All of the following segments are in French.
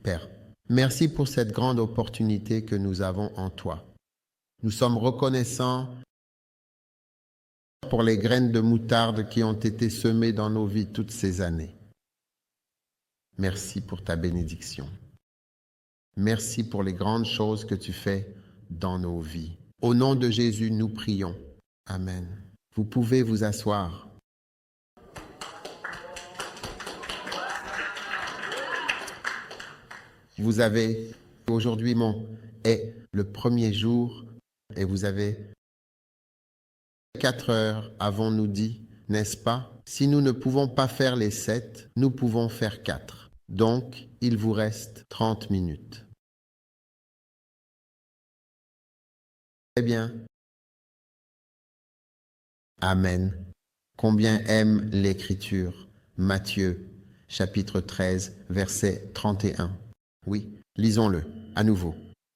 Père, merci pour cette grande opportunité que nous avons en toi. Nous sommes reconnaissants pour les graines de moutarde qui ont été semées dans nos vies toutes ces années. Merci pour ta bénédiction. Merci pour les grandes choses que tu fais dans nos vies. Au nom de Jésus, nous prions. Amen. Vous pouvez vous asseoir. Vous avez, aujourd'hui est le premier jour et vous avez 4 heures, avons-nous dit, n'est-ce pas? Si nous ne pouvons pas faire les 7, nous pouvons faire 4. Donc, il vous reste 30 minutes. Très bien. Amen. Combien aime l'Écriture? Matthieu, chapitre 13, verset 31. Oui, lisons-le à nouveau.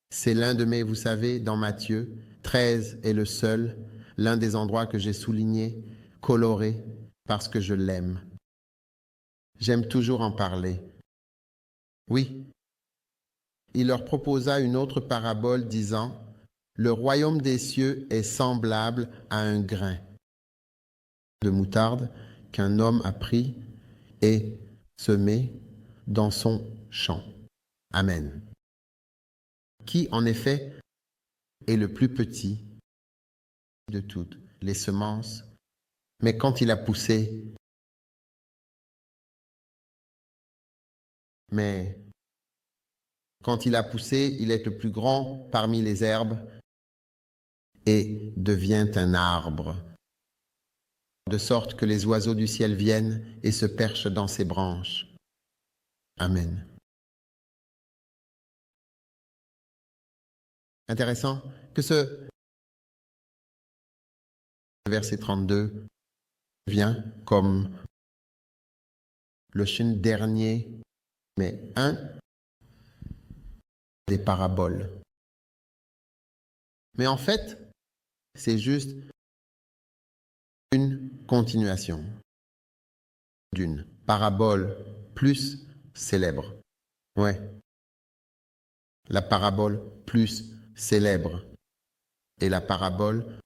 C'est l'un de mes, vous savez, dans Matthieu, 13 est le seul, l'un des endroits que j'ai souligné, coloré, parce que je l'aime. J'aime toujours en parler. Oui. Il leur proposa une autre parabole disant, « Le royaume des cieux est semblable à un grain de moutarde qu'un homme a pris et semé dans son champ. » Amen. Qui, en effet, est le plus petit de toutes les semences, mais quand il a poussé, il est le plus grand parmi les herbes et devient un arbre, de sorte que les oiseaux du ciel viennent et se perchent dans ses branches. Amen. Intéressant que ce verset 32 vient comme le dernier, mais un des paraboles. Mais en fait, c'est juste une continuation d'une parabole plus célèbre. Ouais. La parabole plus célèbre est la parabole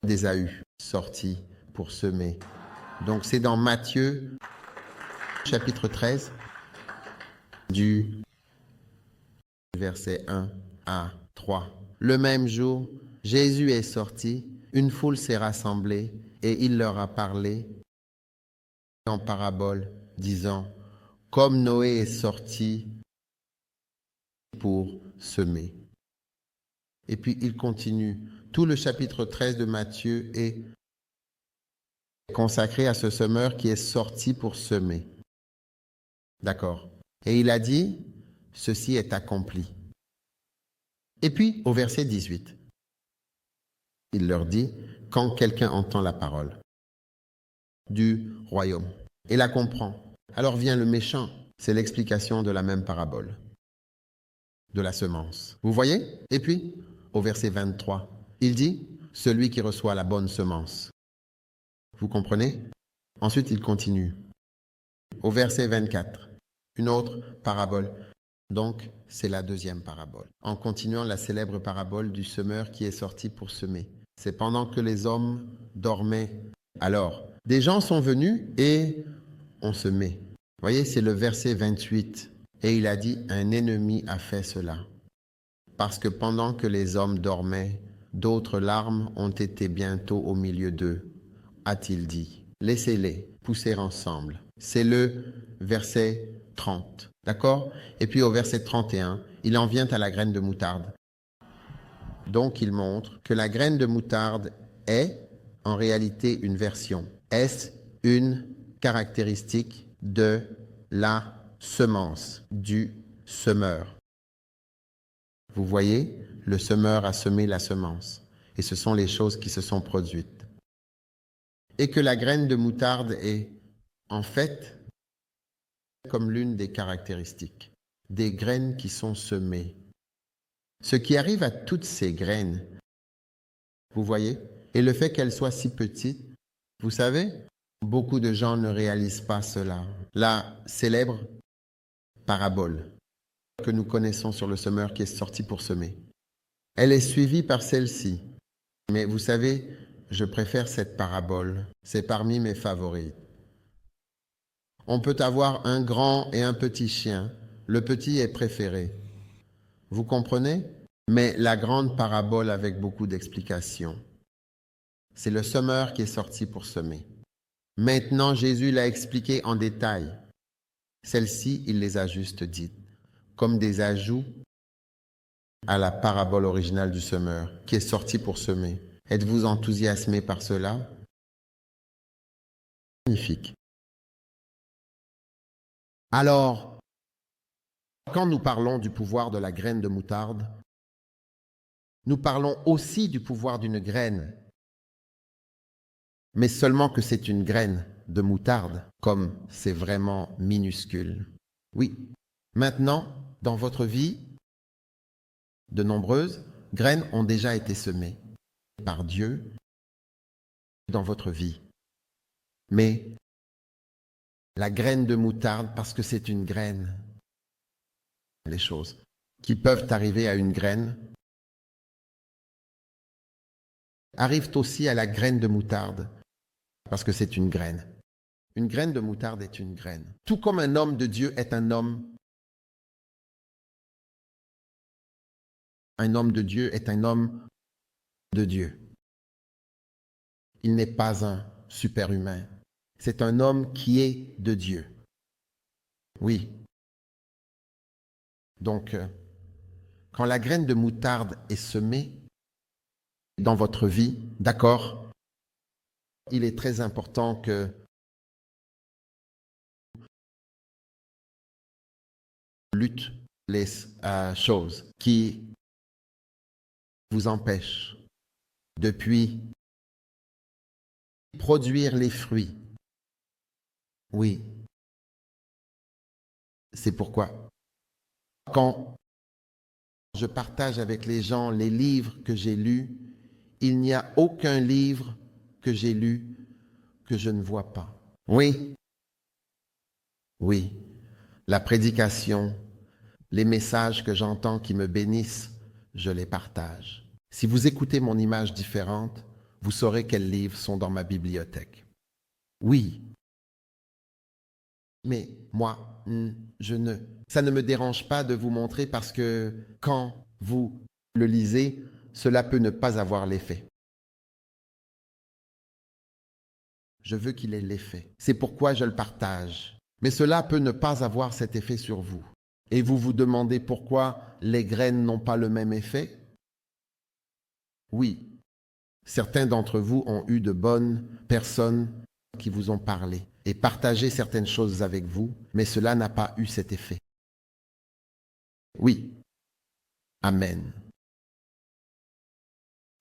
d'Ésaü, sorti pour semer. Donc c'est dans Matthieu, chapitre 13, du verset 1 à 3. Le même jour, Jésus est sorti, une foule s'est rassemblée et il leur a parlé en parabole, disant, comme Noé est sorti pour semer. Et puis il continue. Tout le chapitre 13 de Matthieu est consacré à ce semeur qui est sorti pour semer. D'accord. Et il a dit, ceci est accompli. Et puis, au verset 18, il leur dit, quand quelqu'un entend la parole du royaume et la comprend, alors vient le méchant. C'est l'explication de la même parabole, de la semence. Vous voyez? Et puis, au verset 23, il dit, celui qui reçoit la bonne semence. Vous comprenez? Ensuite, il continue. Au verset 24, une autre parabole. Donc, c'est la deuxième parabole. En continuant la célèbre parabole du semeur qui est sorti pour semer. C'est pendant que les hommes dormaient. Alors, des gens sont venus et ont semé. Vous voyez, c'est le verset 28. Et il a dit, un ennemi a fait cela. Parce que pendant que les hommes dormaient, d'autres larmes ont été bientôt au milieu d'eux, a-t-il dit. Laissez-les pousser ensemble. C'est le verset 30. D'accord? Et puis au verset 31, il en vient à la graine de moutarde. Donc il montre que la graine de moutarde est en réalité une version. Est-ce une caractéristique de la semence, du semeur? Vous voyez, le semeur a semé la semence. Et ce sont les choses qui se sont produites. Et que la graine de moutarde est, en fait, comme l'une des caractéristiques, des graines qui sont semées. Ce qui arrive à toutes ces graines, vous voyez, et le fait qu'elles soient si petites, vous savez, beaucoup de gens ne réalisent pas cela. La célèbre parabole que nous connaissons sur le semeur qui est sorti pour semer. Elle est suivie par celle-ci. Mais vous savez, je préfère cette parabole. C'est parmi mes favoris. On peut avoir un grand et un petit chien. Le petit est préféré. Vous comprenez? Mais la grande parabole avec beaucoup d'explications. C'est le semeur qui est sorti pour semer. Maintenant, Jésus l'a expliqué en détail. Celle-ci, il les a juste dites, comme des ajouts à la parabole originale du semeur qui est sorti pour semer. Êtes-vous enthousiasmé par cela? Magnifique. Alors, quand nous parlons du pouvoir de la graine de moutarde, nous parlons aussi du pouvoir d'une graine, mais seulement que c'est une graine de moutarde, comme c'est vraiment minuscule. Oui, maintenant, dans votre vie, de nombreuses graines ont déjà été semées par Dieu dans votre vie. Mais la graine de moutarde, parce que c'est une graine, les choses qui peuvent arriver à une graine arrivent aussi à la graine de moutarde, parce que c'est une graine. Une graine de moutarde est une graine. Tout comme un homme de Dieu est un homme de Dieu est un homme de Dieu. Il n'est pas un super-humain. C'est un homme qui est de Dieu. Oui. Donc, quand la graine de moutarde est semée dans votre vie, d'accord, il est très important que lutte les choses qui vous empêchent depuis produire les fruits. Oui. C'est pourquoi, quand je partage avec les gens les livres que j'ai lus, il n'y a aucun livre que j'ai lu que je ne vois pas. Oui, oui. La prédication, les messages que j'entends qui me bénissent, je les partage. Si vous écoutez mon image différente, vous saurez quels livres sont dans ma bibliothèque. Oui, mais moi, ça ne me dérange pas de vous montrer parce que quand vous le lisez, cela peut ne pas avoir l'effet. Je veux qu'il ait l'effet. C'est pourquoi je le partage. Mais cela peut ne pas avoir cet effet sur vous. Et vous vous demandez pourquoi les graines n'ont pas le même effet? Oui, certains d'entre vous ont eu de bonnes personnes qui vous ont parlé et partagé certaines choses avec vous, mais cela n'a pas eu cet effet. Oui, amen.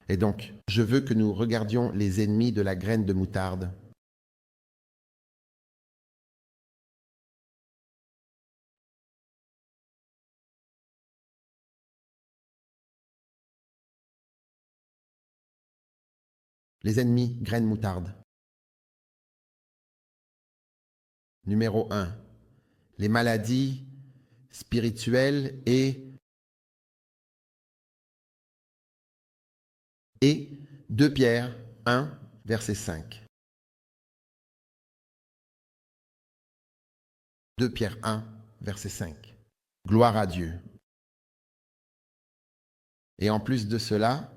Et donc, je veux que nous regardions les ennemis de la graine de moutarde. Les ennemis graine moutarde. Numéro 1. Les maladies spirituelles et 2 Pierre 1, verset 5. 2 Pierre 1, verset 5. Gloire à Dieu. Et en plus de cela,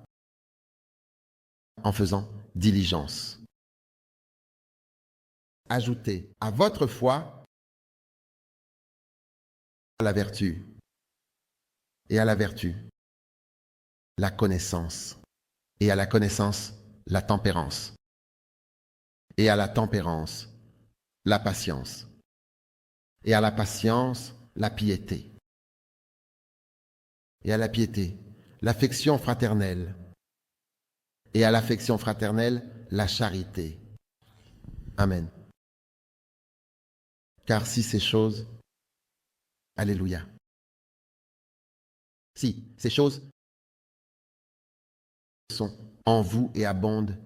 en faisant diligence. Ajoutez à votre foi la vertu. Et à la vertu, la connaissance. Et à la connaissance, la tempérance. Et à la tempérance, la patience. Et à la patience, la piété. Et à la piété, l'affection fraternelle. Et à l'affection fraternelle, la charité. Amen. Car si ces choses, alléluia, si ces choses sont en vous et abondent,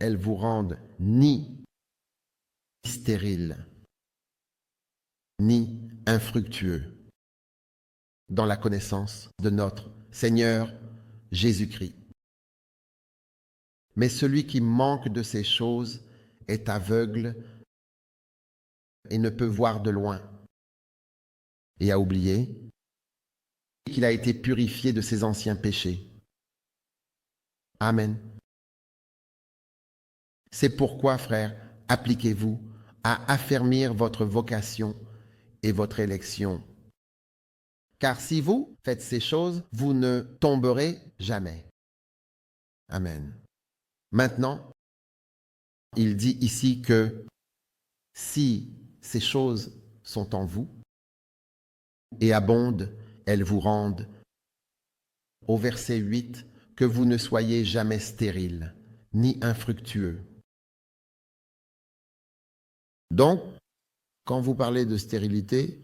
elles vous rendent ni stériles, ni infructueux, dans la connaissance de notre Seigneur Jésus-Christ. Mais celui qui manque de ces choses est aveugle et ne peut voir de loin, et a oublié qu'il a été purifié de ses anciens péchés. Amen. C'est pourquoi, frères, appliquez-vous à affermir votre vocation et votre élection. Car si vous faites ces choses, vous ne tomberez jamais. Amen. Maintenant, il dit ici que si ces choses sont en vous et abondent, elles vous rendent, au verset 8, que vous ne soyez jamais stériles, ni infructueux. Donc, quand vous parlez de stérilité,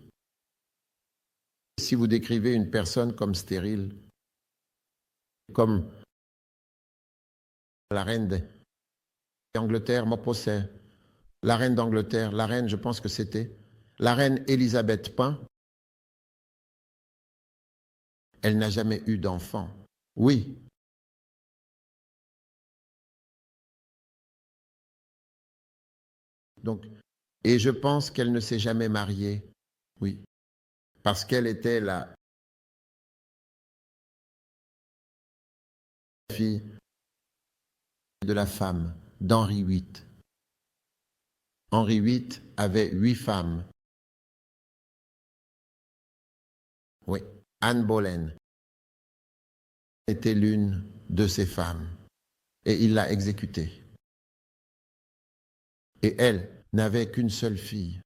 si vous décrivez une personne comme stérile, comme la reine d'Angleterre, Mopose, la reine d'Angleterre, la reine, je pense que c'était la reine Élisabeth Pain, elle n'a jamais eu d'enfant. Oui. Donc, et je pense qu'elle ne s'est jamais mariée. Oui. Parce qu'elle était la fille de la femme d'Henri VIII. Henri VIII avait 8 femmes. Oui. Anne Boleyn était l'une de ces femmes. Et il l'a exécutée. Et elle n'avait qu'une seule fille.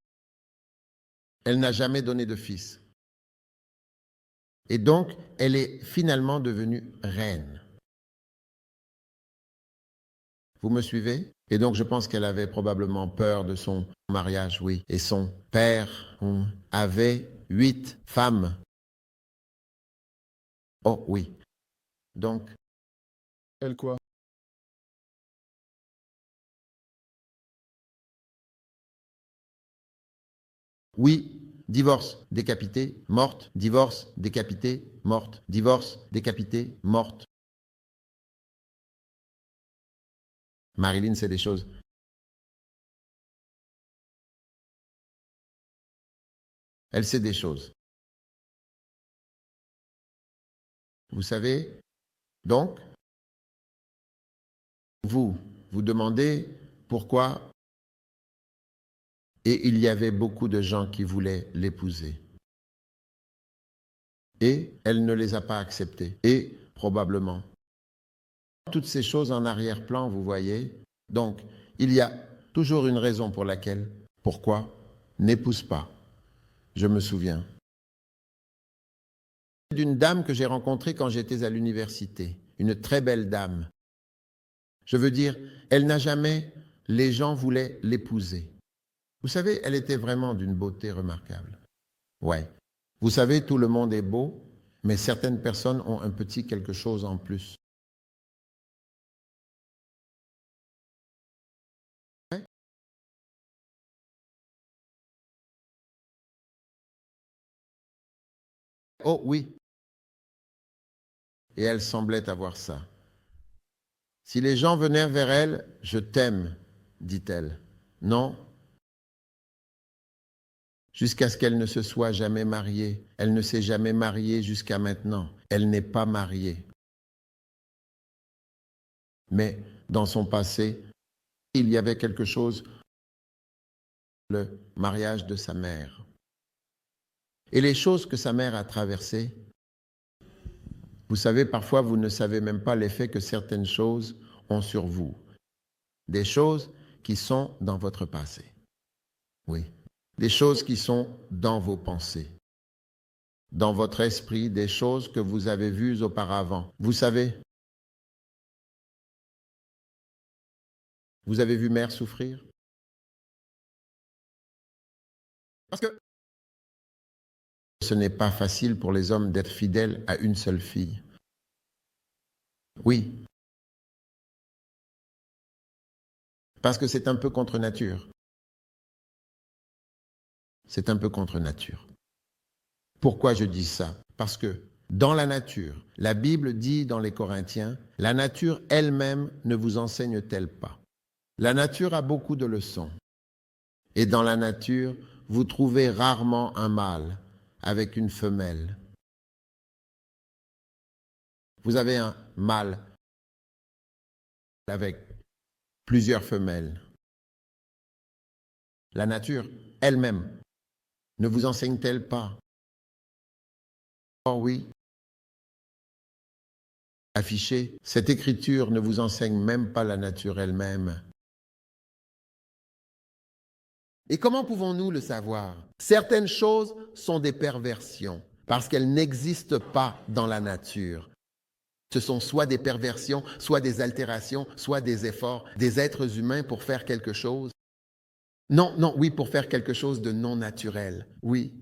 Elle n'a jamais donné de fils. Et donc, elle est finalement devenue reine. Vous me suivez? Et donc, je pense qu'elle avait probablement peur de son mariage, oui. Et son père avait 8 femmes. Oh oui. Donc, Elle quoi? oui, divorce, décapité, morte, divorce, décapité, morte, divorce, décapité, morte. Marilyn, c'est des choses. Elle sait des choses. Vous savez, donc, vous demandez pourquoi, et il y avait beaucoup de gens qui voulaient l'épouser. Et elle ne les a pas acceptés. Et probablement. Toutes ces choses en arrière-plan, vous voyez. Donc, il y a toujours une raison pour laquelle, pourquoi, n'épouse pas. Je me souviens d'une dame que j'ai rencontrée quand j'étais à l'université. Une très belle dame. Je veux dire, elle n'a jamais, les gens voulaient l'épouser. Vous savez, elle était vraiment d'une beauté remarquable. Ouais. Vous savez, tout le monde est beau, mais certaines personnes ont un petit quelque chose en plus. Ouais. Oh oui. Et elle semblait avoir ça. Si les gens venaient vers elle, je t'aime, dit-elle. Non. Jusqu'à ce qu'elle ne se soit jamais mariée. Elle ne s'est jamais mariée jusqu'à maintenant. Elle n'est pas mariée. Mais dans son passé, il y avait quelque chose, le mariage de sa mère. Et les choses que sa mère a traversées, vous savez, parfois vous ne savez même pas l'effet que certaines choses ont sur vous. Des choses qui sont dans votre passé. Oui. Des choses qui sont dans vos pensées. Dans votre esprit, des choses que vous avez vues auparavant. Vous savez, vous avez vu mère souffrir? Parce que ce n'est pas facile pour les hommes d'être fidèles à une seule fille. Oui. Parce que c'est un peu contre nature. C'est un peu contre nature. Pourquoi je dis ça? Parce que dans la nature, la Bible dit dans les Corinthiens, la nature elle-même ne vous enseigne-t-elle pas? La nature a beaucoup de leçons. Et dans la nature, vous trouvez rarement un mâle avec une femelle. Vous avez un mâle avec plusieurs femelles. La nature elle-même ne vous enseigne-t-elle pas? Oh oui, affiché, cette écriture ne vous enseigne même pas la nature elle-même. Et comment pouvons-nous le savoir? Certaines choses sont des perversions parce qu'elles n'existent pas dans la nature. Ce sont soit des perversions, soit des altérations, soit des efforts des êtres humains pour faire quelque chose. Non, non, oui, pour faire quelque chose de non naturel. Oui.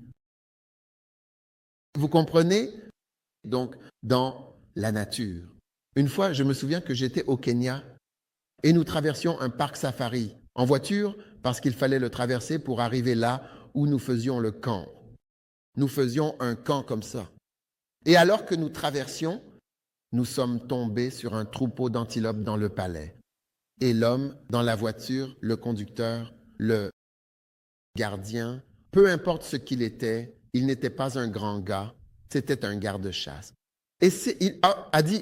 Vous comprenez? Donc, dans la nature. Une fois, je me souviens que j'étais au Kenya et nous traversions un parc safari en voiture parce qu'il fallait le traverser pour arriver là où nous faisions le camp. Nous faisions un camp comme ça. Et alors que nous traversions, nous sommes tombés sur un troupeau d'antilopes dans le palais. Et l'homme dans la voiture, le conducteur, le gardien, peu importe ce qu'il était, il n'était pas un grand gars, c'était un garde-chasse. Et il a dit,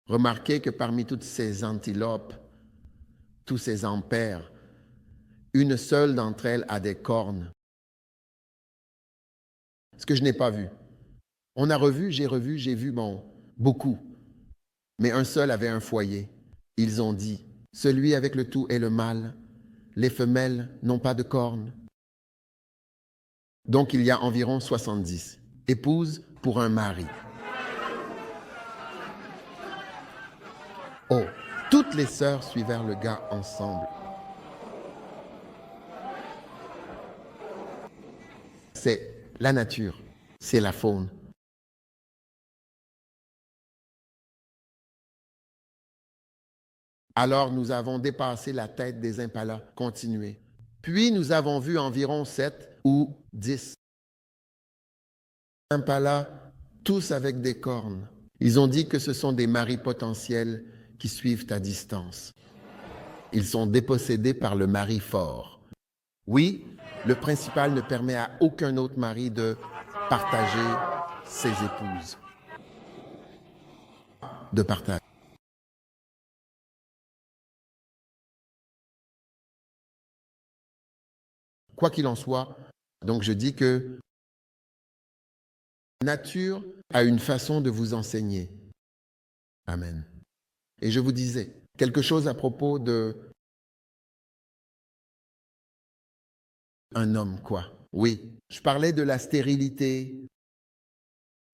remarquez que parmi toutes ces antilopes, tous ces ampères, une seule d'entre elles a des cornes. Ce que je n'ai pas vu. On a revu, j'ai vu, bon, beaucoup. Mais un seul avait un foyer. Ils ont dit, celui avec le tout est le mâle. Les femelles n'ont pas de cornes. Donc il y a environ 70 épouses pour un mari. Oh, toutes les sœurs suivirent le gars ensemble. C'est la nature, c'est la faune. Alors nous avons dépassé la tête des impalas, continué. Puis nous avons vu environ 7 ou 10 impalas, tous avec des cornes. Ils ont dit que ce sont des maris potentiels qui suivent à distance. Ils sont dépossédés par le mari fort. Oui, le principal ne permet à aucun autre mari de partager ses épouses. De partage. Quoi qu'il en soit, donc je dis que la nature a une façon de vous enseigner. Amen. Et je vous disais quelque chose à propos de un homme, quoi. Oui, je parlais de la stérilité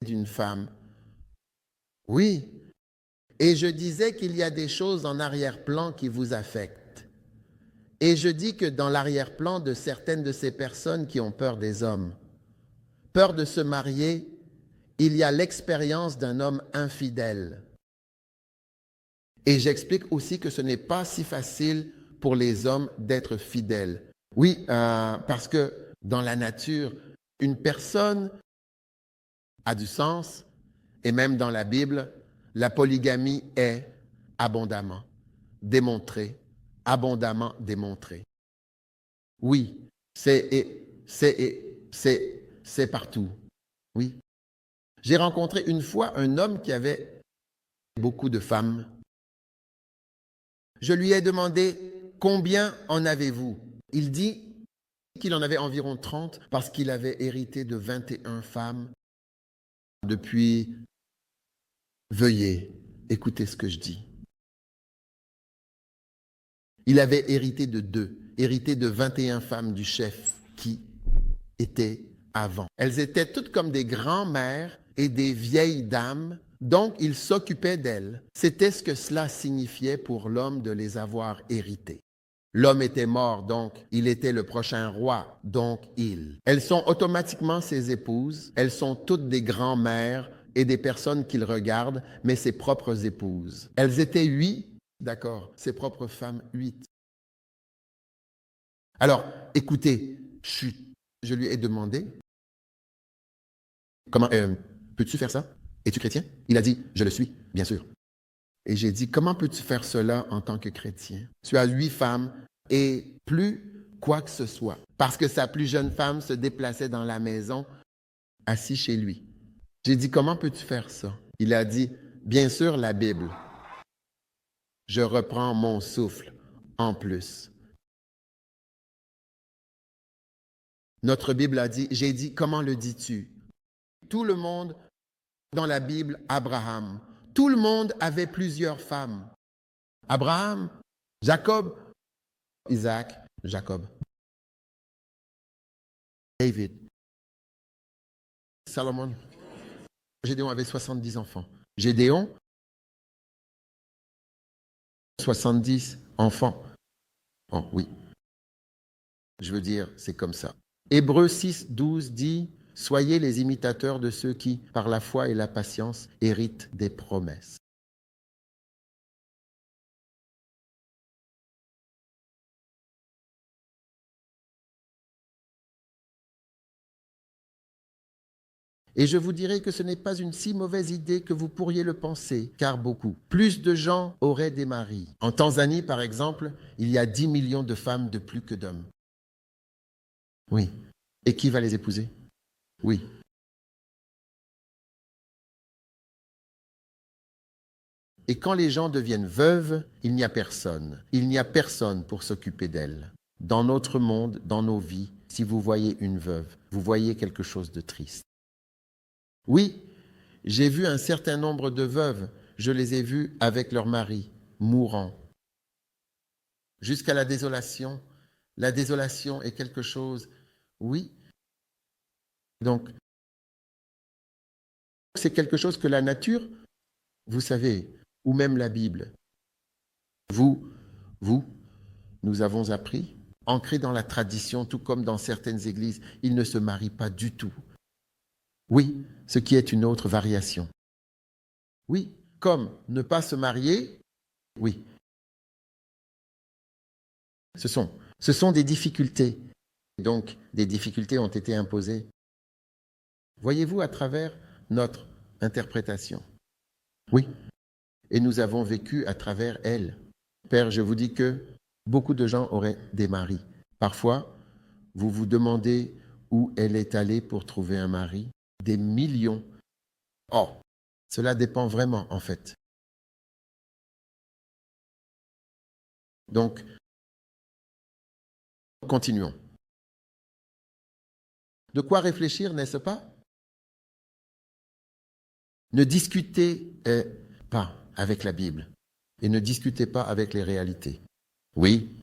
d'une femme. Oui, et je disais qu'il y a des choses en arrière-plan qui vous affectent. Et je dis que dans l'arrière-plan de certaines de ces personnes qui ont peur des hommes, peur de se marier, il y a l'expérience d'un homme infidèle. Et j'explique aussi que ce n'est pas si facile pour les hommes d'être fidèles. Oui, parce que dans la nature, une personne a du sens, et même dans la Bible, la polygamie est abondamment démontrée, abondamment démontrée. Oui, c'est partout. Oui. J'ai rencontré une fois un homme qui avait beaucoup de femmes. Je lui ai demandé combien en avez-vous? Il dit qu'il en avait environ 30 parce qu'il avait hérité de 21 femmes depuis. Veuillez écouter ce que je dis. Il avait hérité de 2, hérité de 21 femmes du chef qui étaient avant. Elles étaient toutes comme des grands-mères et des vieilles dames, donc il s'occupait d'elles. C'était ce que cela signifiait pour l'homme de les avoir héritées. L'homme était mort, donc il était le prochain roi, donc il. Elles sont automatiquement ses épouses, elles sont toutes des grands-mères et des personnes qu'il regarde, mais ses propres épouses. Elles étaient 8, d'accord, ses propres femmes 8. Alors, écoutez, je lui ai demandé, comment, peux-tu faire ça? Es-tu chrétien? Il a dit, je le suis, bien sûr. Et j'ai dit, comment peux-tu faire cela en tant que chrétien? Tu as 8 femmes et plus quoi que ce soit. Parce que sa plus jeune femme se déplaçait dans la maison, assis chez lui. J'ai dit, comment peux-tu faire ça? Il a dit, bien sûr, la Bible. Je reprends mon souffle en plus. Notre Bible a dit, j'ai dit, comment le dis-tu? Tout le monde dans la Bible, Abraham. Tout le monde avait plusieurs femmes. Abraham, Jacob, Isaac, Jacob. David, Salomon. Gédéon avait 70 enfants. Gédéon, 70 enfants. Oh oui, je veux dire, c'est comme ça. Hébreux 6, 12 dit, soyez les imitateurs de ceux qui, par la foi et la patience, héritent des promesses. Et je vous dirai que ce n'est pas une si mauvaise idée que vous pourriez le penser, car beaucoup, plus de gens auraient des maris. En Tanzanie, par exemple, il y a 10 millions de femmes de plus que d'hommes. Oui. Et qui va les épouser? Oui. Et quand les gens deviennent veuves, il n'y a personne. Il n'y a personne pour s'occuper d'elles. Dans notre monde, dans nos vies, si vous voyez une veuve, vous voyez quelque chose de triste. Oui, j'ai vu un certain nombre de veuves, je les ai vues avec leur mari, mourant. Jusqu'à la désolation. La désolation est quelque chose, oui. Donc, c'est quelque chose que la nature, vous savez, ou même la Bible, vous, nous avons appris, ancré dans la tradition, tout comme dans certaines églises, ils ne se marient pas du tout. Oui, ce qui est une autre variation. Oui, comme ne pas se marier, oui. Ce sont des difficultés. Donc, des difficultés ont été imposées. Voyez-vous à travers notre interprétation. Oui. Et nous avons vécu à travers elle. Père, je vous dis que beaucoup de gens auraient des maris. Parfois, vous vous demandez où elle est allée pour trouver un mari. Des millions. Oh, cela dépend vraiment, en fait. Donc, continuons. De quoi réfléchir, n'est-ce pas? Ne discutez pas avec la Bible et ne discutez pas avec les réalités. Oui,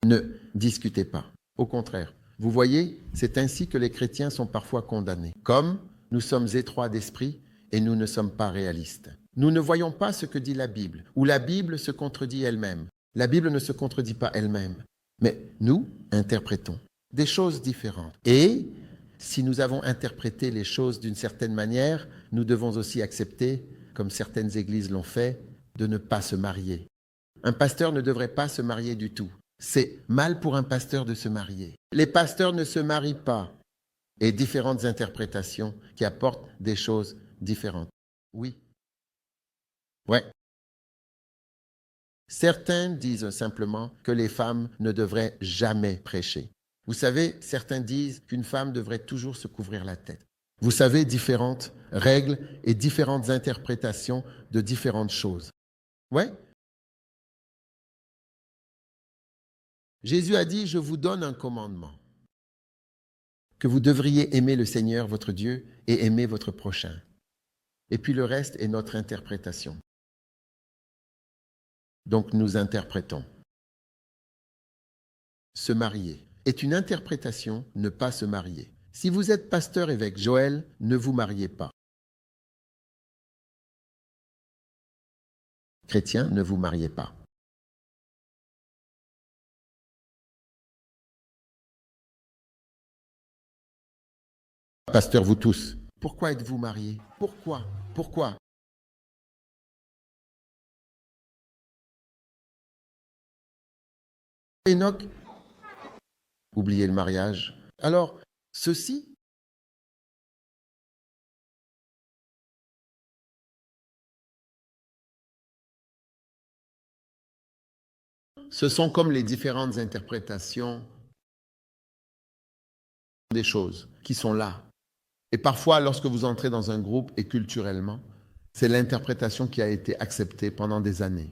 ne discutez pas. Au contraire, vous voyez, c'est ainsi que les chrétiens sont parfois condamnés. Comme nous sommes étroits d'esprit et nous ne sommes pas réalistes. Nous ne voyons pas ce que dit la Bible, ou la Bible se contredit elle-même. La Bible ne se contredit pas elle-même, mais nous interprétons des choses différentes. Et si nous avons interprété les choses d'une certaine manière, nous devons aussi accepter, comme certaines églises l'ont fait, de ne pas se marier. Un pasteur ne devrait pas se marier du tout. C'est mal pour un pasteur de se marier. Les pasteurs ne se marient pas. Et différentes interprétations qui apportent des choses différentes. Oui. Ouais. Certains disent simplement que les femmes ne devraient jamais prêcher. Vous savez, certains disent qu'une femme devrait toujours se couvrir la tête. Vous savez, différentes règles et différentes interprétations de différentes choses. Ouais. Jésus a dit, je vous donne un commandement, que vous devriez aimer le Seigneur, votre Dieu, et aimer votre prochain. Et puis le reste est notre interprétation. Donc nous interprétons. Se marier est une interprétation, ne pas se marier. Si vous êtes pasteur évêque Joël, ne vous mariez pas. Chrétien, ne vous mariez pas. Pasteur, vous tous, pourquoi êtes-vous mariés? Pourquoi? Pourquoi? Enoch, oubliez le mariage. Alors, ceci ce sont comme les différentes interprétations des choses qui sont là. Et parfois, lorsque vous entrez dans un groupe et culturellement, c'est l'interprétation qui a été acceptée pendant des années.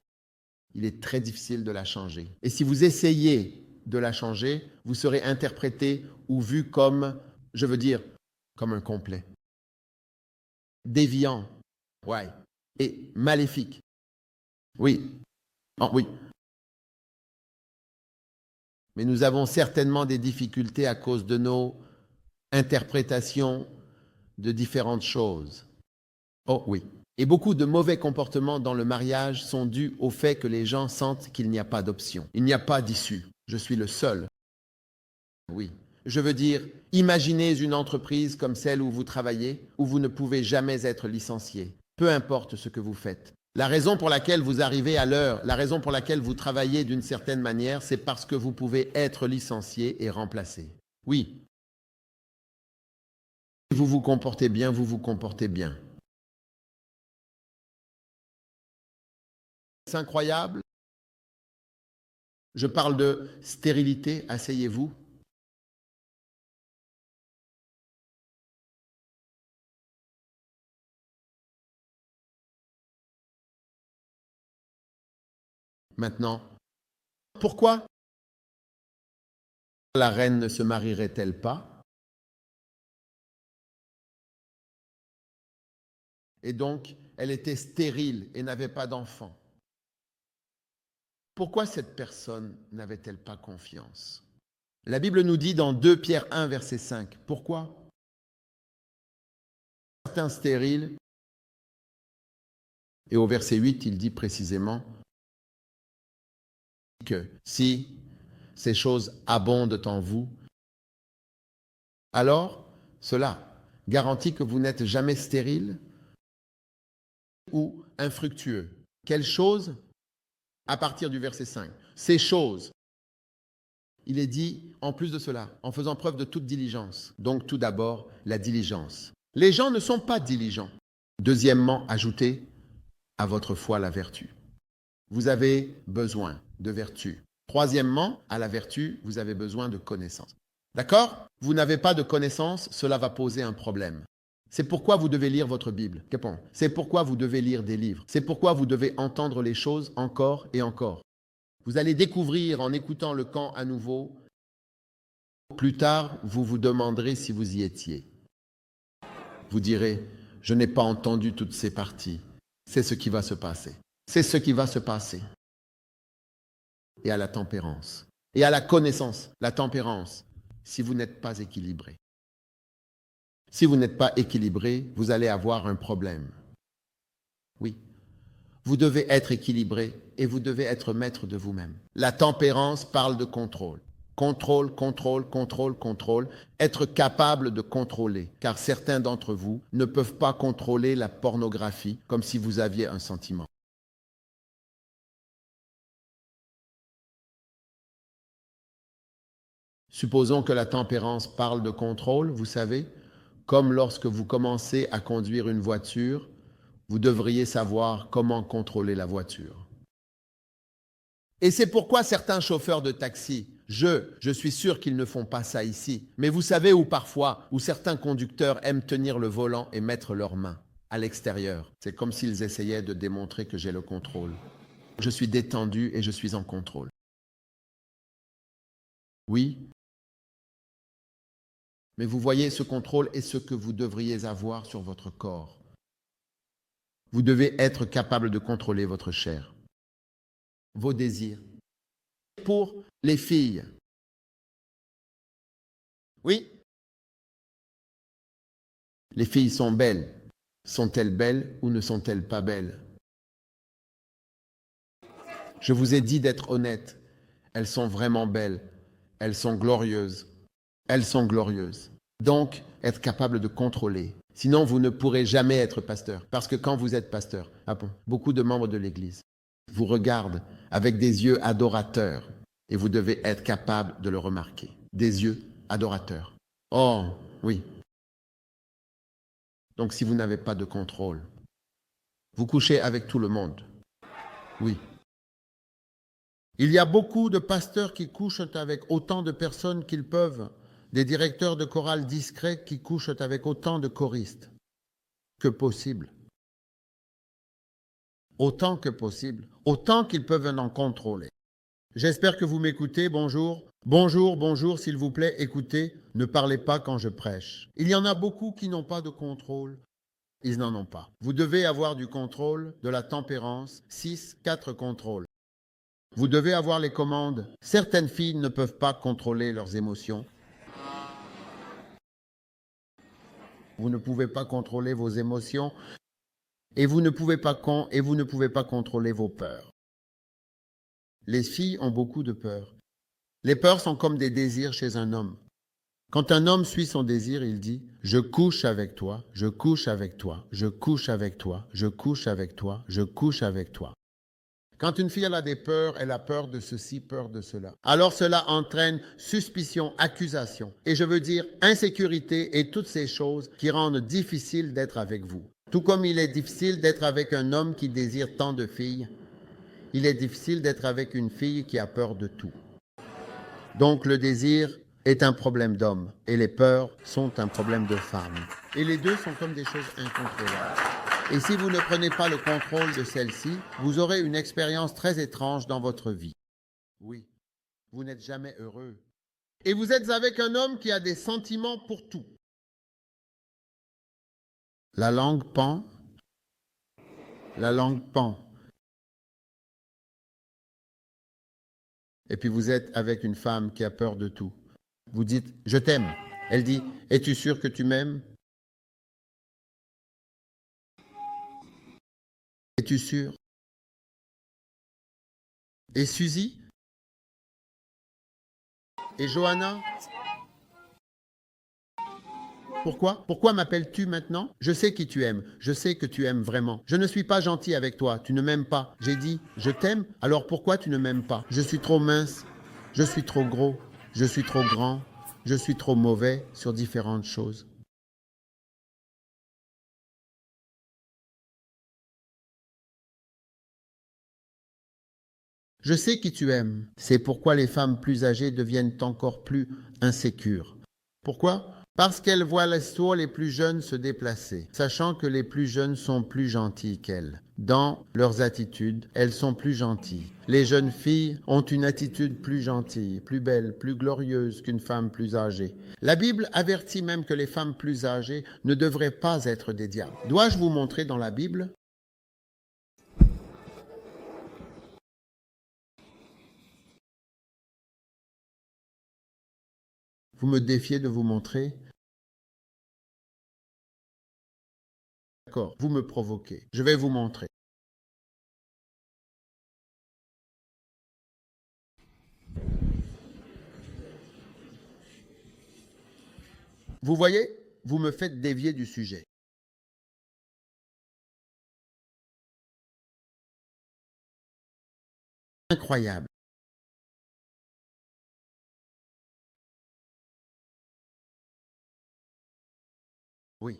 Il est très difficile de la changer. Et si vous essayez de la changer, vous serez interprété ou vu comme, je veux dire, comme un complet. Déviant, ouais, et maléfique. Oui, oh, oui. Mais nous avons certainement des difficultés à cause de nos interprétations de différentes choses. Oh oui. Et beaucoup de mauvais comportements dans le mariage sont dus au fait que les gens sentent qu'il n'y a pas d'option. Il n'y a pas d'issue. Je suis le seul. Oui. Je veux dire, imaginez une entreprise comme celle où vous travaillez, où vous ne pouvez jamais être licencié, peu importe ce que vous faites. La raison pour laquelle vous arrivez à l'heure, la raison pour laquelle vous travaillez d'une certaine manière, c'est parce que vous pouvez être licencié et remplacé. Oui. Vous vous comportez bien, vous vous comportez bien. C'est incroyable. Je parle de stérilité, asseyez-vous. Maintenant, pourquoi la reine ne se marierait-elle pas? Et donc, elle était stérile et n'avait pas d'enfant. Pourquoi cette personne n'avait-elle pas confiance? La Bible nous dit dans 2 Pierre 1, verset 5, pourquoi certains stériles, et au verset 8, il dit précisément que si ces choses abondent en vous, alors cela garantit que vous n'êtes jamais stérile ou infructueux. Quelle chose? À partir du verset 5. Ces choses, il est dit en plus de cela, en faisant preuve de toute diligence. Donc tout d'abord, la diligence. Les gens ne sont pas diligents. Deuxièmement, ajoutez à votre foi la vertu. Vous avez besoin de vertu. Troisièmement, à la vertu, vous avez besoin de connaissance. D'accord? Vous n'avez pas de connaissance, cela va poser un problème. C'est pourquoi vous devez lire votre Bible. C'est pourquoi vous devez lire des livres. C'est pourquoi vous devez entendre les choses encore et encore. Vous allez découvrir en écoutant le camp à nouveau. Plus tard, vous vous demanderez si vous y étiez. Vous direz, je n'ai pas entendu toutes ces parties. C'est ce qui va se passer. C'est ce qui va se passer. Et à la tempérance. Et à la connaissance, la tempérance, si vous n'êtes pas équilibré. Si vous n'êtes pas équilibré, vous allez avoir un problème. Oui. Vous devez être équilibré et vous devez être maître de vous-même. La tempérance parle de contrôle. Contrôle, contrôle, contrôle, contrôle. Être capable de contrôler. Car certains d'entre vous ne peuvent pas contrôler la pornographie comme si vous aviez un sentiment. Supposons que la tempérance parle de contrôle, vous savez, comme lorsque vous commencez à conduire une voiture, vous devriez savoir comment contrôler la voiture. Et c'est pourquoi certains chauffeurs de taxi, je suis sûr qu'ils ne font pas ça ici, mais vous savez où parfois, où certains conducteurs aiment tenir le volant et mettre leurs mains à l'extérieur. C'est comme s'ils essayaient de démontrer que j'ai le contrôle. Je suis détendu et je suis en contrôle. Oui, mais vous voyez, ce contrôle est ce que vous devriez avoir sur votre corps. Vous devez être capable de contrôler votre chair, vos désirs. Pour les filles, oui, les filles sont belles. Sont-elles belles ou ne sont-elles pas belles? Je vous ai dit d'être honnête. Elles sont vraiment belles. Elles sont glorieuses. Elles sont glorieuses. Donc, être capable de contrôler. Sinon, vous ne pourrez jamais être pasteur. Parce que quand vous êtes pasteur, beaucoup de membres de l'Église vous regardent avec des yeux adorateurs. Et vous devez être capable de le remarquer. Des yeux adorateurs. Oh, oui. Donc, si vous n'avez pas de contrôle, vous couchez avec tout le monde. Oui. Il y a beaucoup de pasteurs qui couchent avec autant de personnes qu'ils peuvent, des directeurs de chorale discrets qui couchent avec autant de choristes que possible. Autant que possible, autant qu'ils peuvent en contrôler. J'espère que vous m'écoutez. Bonjour. Bonjour, bonjour, s'il vous plaît, écoutez, ne parlez pas quand je prêche. Il y en a beaucoup qui n'ont pas de contrôle. Ils n'en ont pas. Vous devez avoir du contrôle, de la tempérance, 4 contrôles. Vous devez avoir les commandes. Certaines filles ne peuvent pas contrôler leurs émotions. Vous ne pouvez pas contrôler vos émotions et vous ne pouvez pas contrôler vos peurs. Les filles ont beaucoup de peurs. Les peurs sont comme des désirs chez un homme. Quand un homme suit son désir, il dit « Je couche avec toi, je couche avec toi, je couche avec toi, je couche avec toi, je couche avec toi ». Quand une fille a des peurs, elle a peur de ceci, peur de cela. Alors cela entraîne suspicion, accusation. Et je veux dire insécurité et toutes ces choses qui rendent difficile d'être avec vous. Tout comme il est difficile d'être avec un homme qui désire tant de filles, il est difficile d'être avec une fille qui a peur de tout. Donc le désir est un problème d'homme et les peurs sont un problème de femme. Et les deux sont comme des choses incontrôlables. Et si vous ne prenez pas le contrôle de celle-ci, vous aurez une expérience très étrange dans votre vie. Oui, vous n'êtes jamais heureux. Et vous êtes avec un homme qui a des sentiments pour tout. La langue pend. La langue pend. Et puis vous êtes avec une femme qui a peur de tout. Vous dites « Je t'aime ». Elle dit « Es-tu sûr que tu m'aimes » Es-tu sûr? Et Suzy? Et Johanna? Pourquoi? Pourquoi m'appelles-tu maintenant? Je sais qui tu aimes. Je sais que tu aimes vraiment. Je ne suis pas gentil avec toi. Tu ne m'aimes pas. J'ai dit « Je t'aime ». Alors pourquoi tu ne m'aimes pas? Je suis trop mince. Je suis trop gros. Je suis trop grand. Je suis trop mauvais sur différentes choses. Je sais qui tu aimes. C'est pourquoi les femmes plus âgées deviennent encore plus insécures. Pourquoi? Parce qu'elles voient les plus jeunes se déplacer, sachant que les plus jeunes sont plus gentilles qu'elles. Dans leurs attitudes, elles sont plus gentilles. Les jeunes filles ont une attitude plus gentille, plus belle, plus glorieuse qu'une femme plus âgée. La Bible avertit même que les femmes plus âgées ne devraient pas être des diables. Dois-je vous montrer dans la Bible? Vous me défiez de vous montrer? D'accord, vous me provoquez. Je vais vous montrer. Vous voyez, vous me faites dévier du sujet. Incroyable. Oui.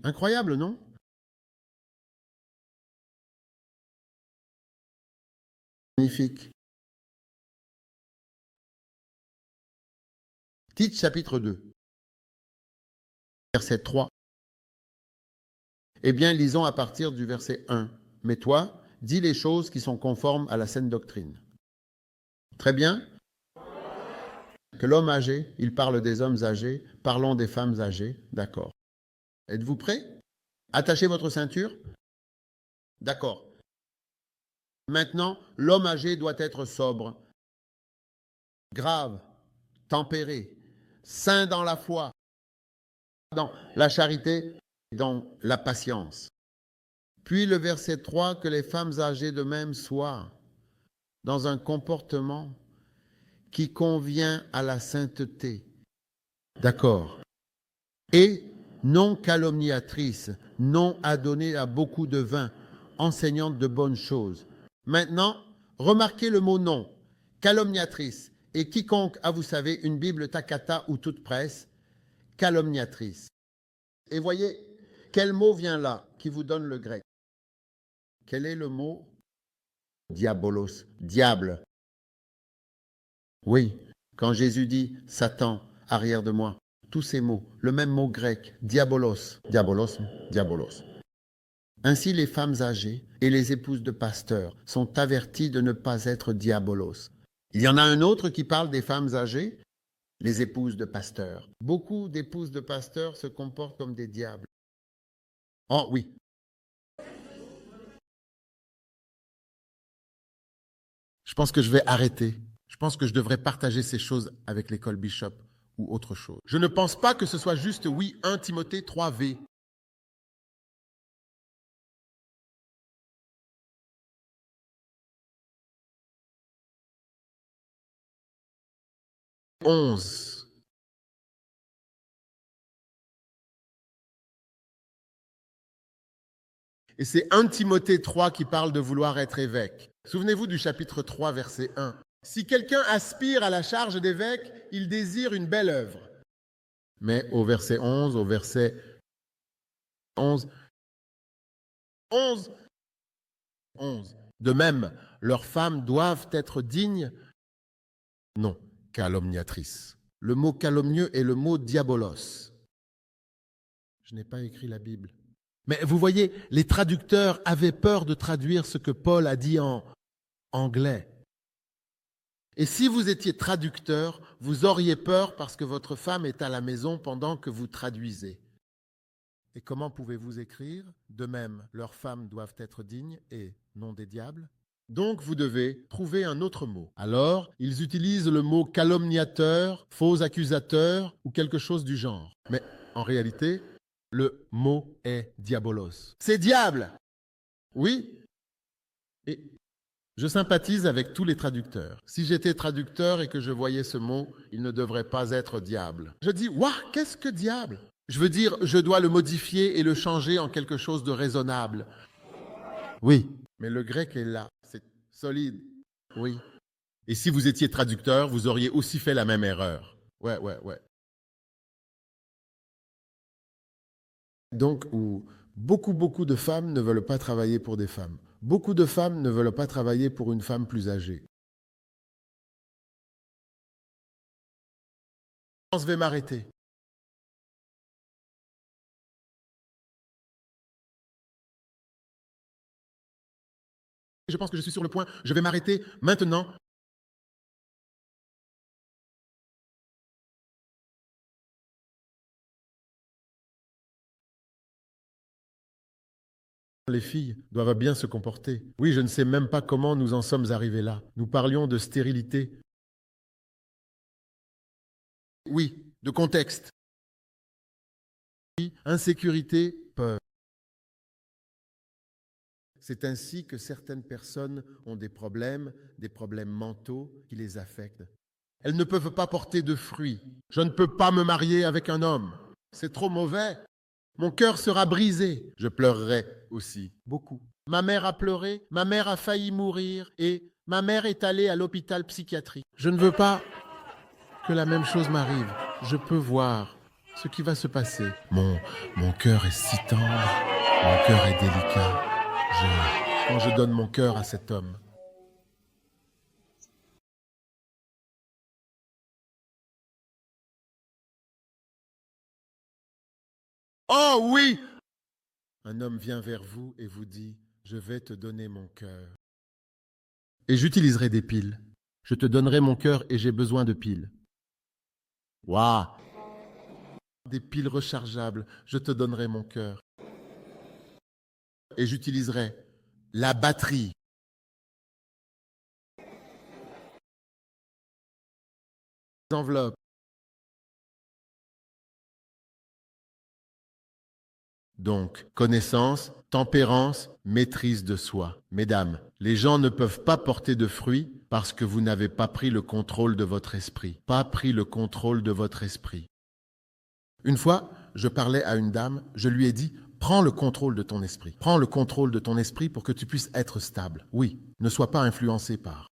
Incroyable, non? Magnifique. Tite chapitre 2, verset 3. Eh bien, lisons à partir du verset 1. Mais toi, dis les choses qui sont conformes à la saine doctrine. Très bien. Que l'homme âgé, il parle des hommes âgés, parlons des femmes âgées. D'accord. Êtes-vous prêts? Attachez votre ceinture. D'accord. Maintenant, l'homme âgé doit être sobre, grave, tempéré, saint dans la foi, dans la charité, dans la patience. Puis le verset 3, que les femmes âgées de même soient dans un comportement qui convient à la sainteté. D'accord. Et non calomniatrices, non adonnées à beaucoup de vin, enseignantes de bonnes choses. Maintenant, remarquez le mot non, calomniatrice. Et quiconque a, vous savez, une Bible Takata ou toute presse, calomniatrice. Et voyez, quel mot vient là qui vous donne le grec? Quel est le mot? Diabolos, diable. Oui, quand Jésus dit Satan, arrière de moi, tous ces mots, le même mot grec, diabolos, diabolos, diabolos. Ainsi, les femmes âgées et les épouses de pasteurs sont averties de ne pas être diabolos. Il y en a un autre qui parle des femmes âgées, les épouses de pasteurs. Beaucoup d'épouses de pasteurs se comportent comme des diables. Oh oui. Je pense que je vais arrêter. Je pense que je devrais partager ces choses avec l'école Bishop ou autre chose. Je ne pense pas que ce soit juste, oui, 1 Timothée 3v. « 11. Et c'est 1 Timothée 3 qui parle de vouloir être évêque. Souvenez-vous du chapitre 3, verset 1. Si quelqu'un aspire à la charge d'évêque, il désire une belle œuvre. Mais au verset 11, au verset 11, 11, 11. De même, leurs femmes doivent être dignes, non, calomniatrices. Le mot calomnieux est le mot diabolos. Je n'ai pas écrit la Bible. Mais vous voyez, les traducteurs avaient peur de traduire ce que Paul a dit en anglais. Et si vous étiez traducteur, vous auriez peur parce que votre femme est à la maison pendant que vous traduisez. Et comment pouvez-vous écrire? De même, leurs femmes doivent être dignes et non des diables. Donc vous devez trouver un autre mot. Alors, ils utilisent le mot calomniateur, faux accusateur ou quelque chose du genre. Mais en réalité, le mot est diabolos. C'est diable. Oui. Et je sympathise avec tous les traducteurs. Si j'étais traducteur et que je voyais ce mot, il ne devrait pas être diable. Je dis, waouh, qu'est-ce que diable? Je veux dire, je dois le modifier et le changer en quelque chose de raisonnable. Oui, mais le grec est là, c'est solide. Oui. Et si vous étiez traducteur, vous auriez aussi fait la même erreur. Ouais. Donc, où beaucoup de femmes ne veulent pas travailler pour des femmes. Beaucoup de femmes ne veulent pas travailler pour une femme plus âgée. Je vais m'arrêter. Je pense que je suis sur le point. Je vais m'arrêter maintenant. Les filles doivent bien se comporter. Oui, je ne sais même pas comment nous en sommes arrivés là. Nous parlions de stérilité. Oui, de contexte. Oui, insécurité, peur. C'est ainsi que certaines personnes ont des problèmes mentaux qui les affectent. Elles ne peuvent pas porter de fruits. Je ne peux pas me marier avec un homme. C'est trop mauvais. Mon cœur sera brisé. Je pleurerai aussi, beaucoup. Ma mère a pleuré, ma mère a failli mourir et ma mère est allée à l'hôpital psychiatrique. Je ne veux pas que la même chose m'arrive. Je peux voir ce qui va se passer. Mon cœur est si tendre, mon cœur est délicat. Quand je donne mon cœur à cet homme, oh oui! Un homme vient vers vous et vous dit, je vais te donner mon cœur. Et j'utiliserai des piles. Je te donnerai mon cœur et j'ai besoin de piles. Waouh! Des piles rechargeables, je te donnerai mon cœur. Et j'utiliserai la batterie. Enveloppes. Donc, connaissance, tempérance, maîtrise de soi. Mesdames, les gens ne peuvent pas porter de fruits parce que vous n'avez pas pris le contrôle de votre esprit. Pas pris le contrôle de votre esprit. Une fois, je parlais à une dame, je lui ai dit, prends le contrôle de ton esprit. Prends le contrôle de ton esprit pour que tu puisses être stable. Oui, ne sois pas influencé par.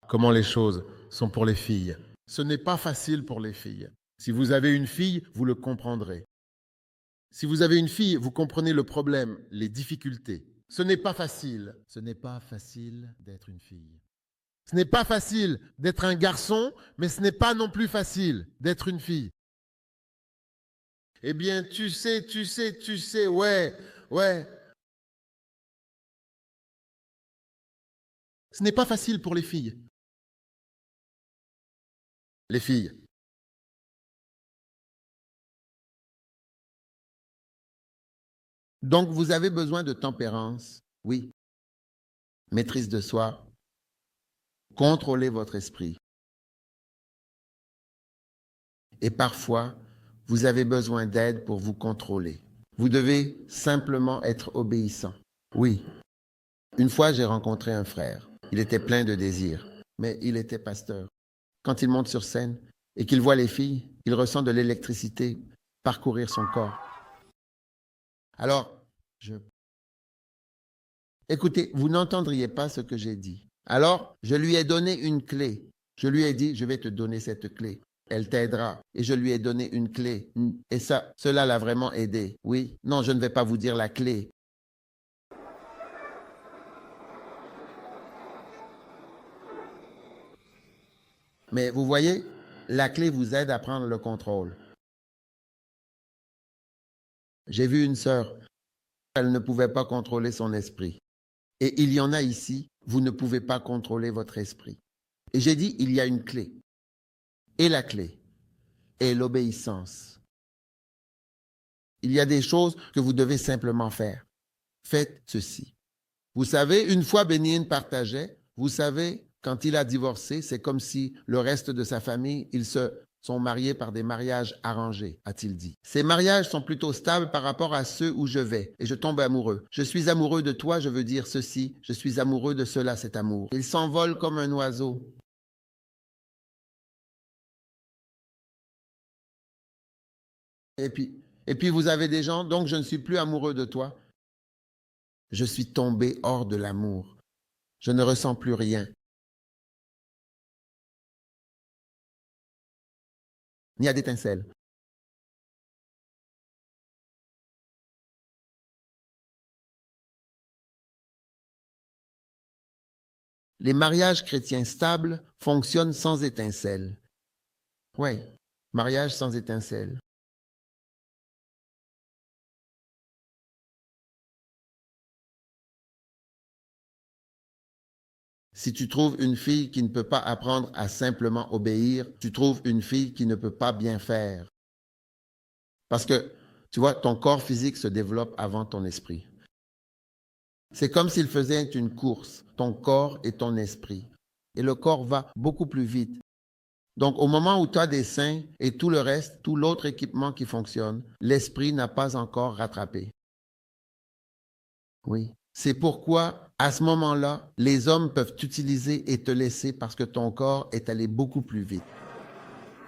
Comment les choses sont pour les filles. Ce n'est pas facile pour les filles. Si vous avez une fille, vous le comprendrez. Si vous avez une fille, vous comprenez le problème, les difficultés. Ce n'est pas facile. Ce n'est pas facile d'être une fille. Ce n'est pas facile d'être un garçon, mais ce n'est pas non plus facile d'être une fille. Eh bien, tu sais, ouais, ouais. Ce n'est pas facile pour les filles. Les filles. Donc, vous avez besoin de tempérance, oui. Maîtrise de soi. Contrôlez votre esprit. Et parfois, vous avez besoin d'aide pour vous contrôler. Vous devez simplement être obéissant. Oui. Une fois, j'ai rencontré un frère. Il était plein de désirs, mais il était pasteur. Quand il monte sur scène et qu'il voit les filles, il ressent de l'électricité parcourir son corps. Alors, écoutez, vous n'entendriez pas ce que j'ai dit. Alors, je lui ai donné une clé. Je lui ai dit, je vais te donner cette clé. Elle t'aidera. Et je lui ai donné une clé. Et ça, cela l'a vraiment aidé. Oui. Non, je ne vais pas vous dire la clé. Mais vous voyez, la clé vous aide à prendre le contrôle. J'ai vu une sœur, elle ne pouvait pas contrôler son esprit. Et il y en a ici, vous ne pouvez pas contrôler votre esprit. Et j'ai dit, il y a une clé. Et la clé est l'obéissance. Il y a des choses que vous devez simplement faire. Faites ceci. Vous savez, une fois Bénigne partageait, vous savez, quand il a divorcé, c'est comme si le reste de sa famille, ils se sont mariés par des mariages arrangés, a-t-il dit. Ces mariages sont plutôt stables par rapport à ceux où je vais et je tombe amoureux. Je suis amoureux de toi, je veux dire ceci. Je suis amoureux de cela, cet amour. Il s'envole comme un oiseau. Et puis vous avez des gens, donc je ne suis plus amoureux de toi. Je suis tombé hors de l'amour. Je ne ressens plus rien. Il y a d'étincelles. Les mariages chrétiens stables fonctionnent sans étincelles. Oui, mariage sans étincelles. Si tu trouves une fille qui ne peut pas apprendre à simplement obéir, tu trouves une fille qui ne peut pas bien faire. Parce que, tu vois, ton corps physique se développe avant ton esprit. C'est comme s'il faisait une course, ton corps et ton esprit. Et le corps va beaucoup plus vite. Donc, au moment où tu as des seins et tout le reste, tout l'autre équipement qui fonctionne, l'esprit n'a pas encore rattrapé. Oui. C'est pourquoi, à ce moment-là, les hommes peuvent t'utiliser et te laisser parce que ton corps est allé beaucoup plus vite.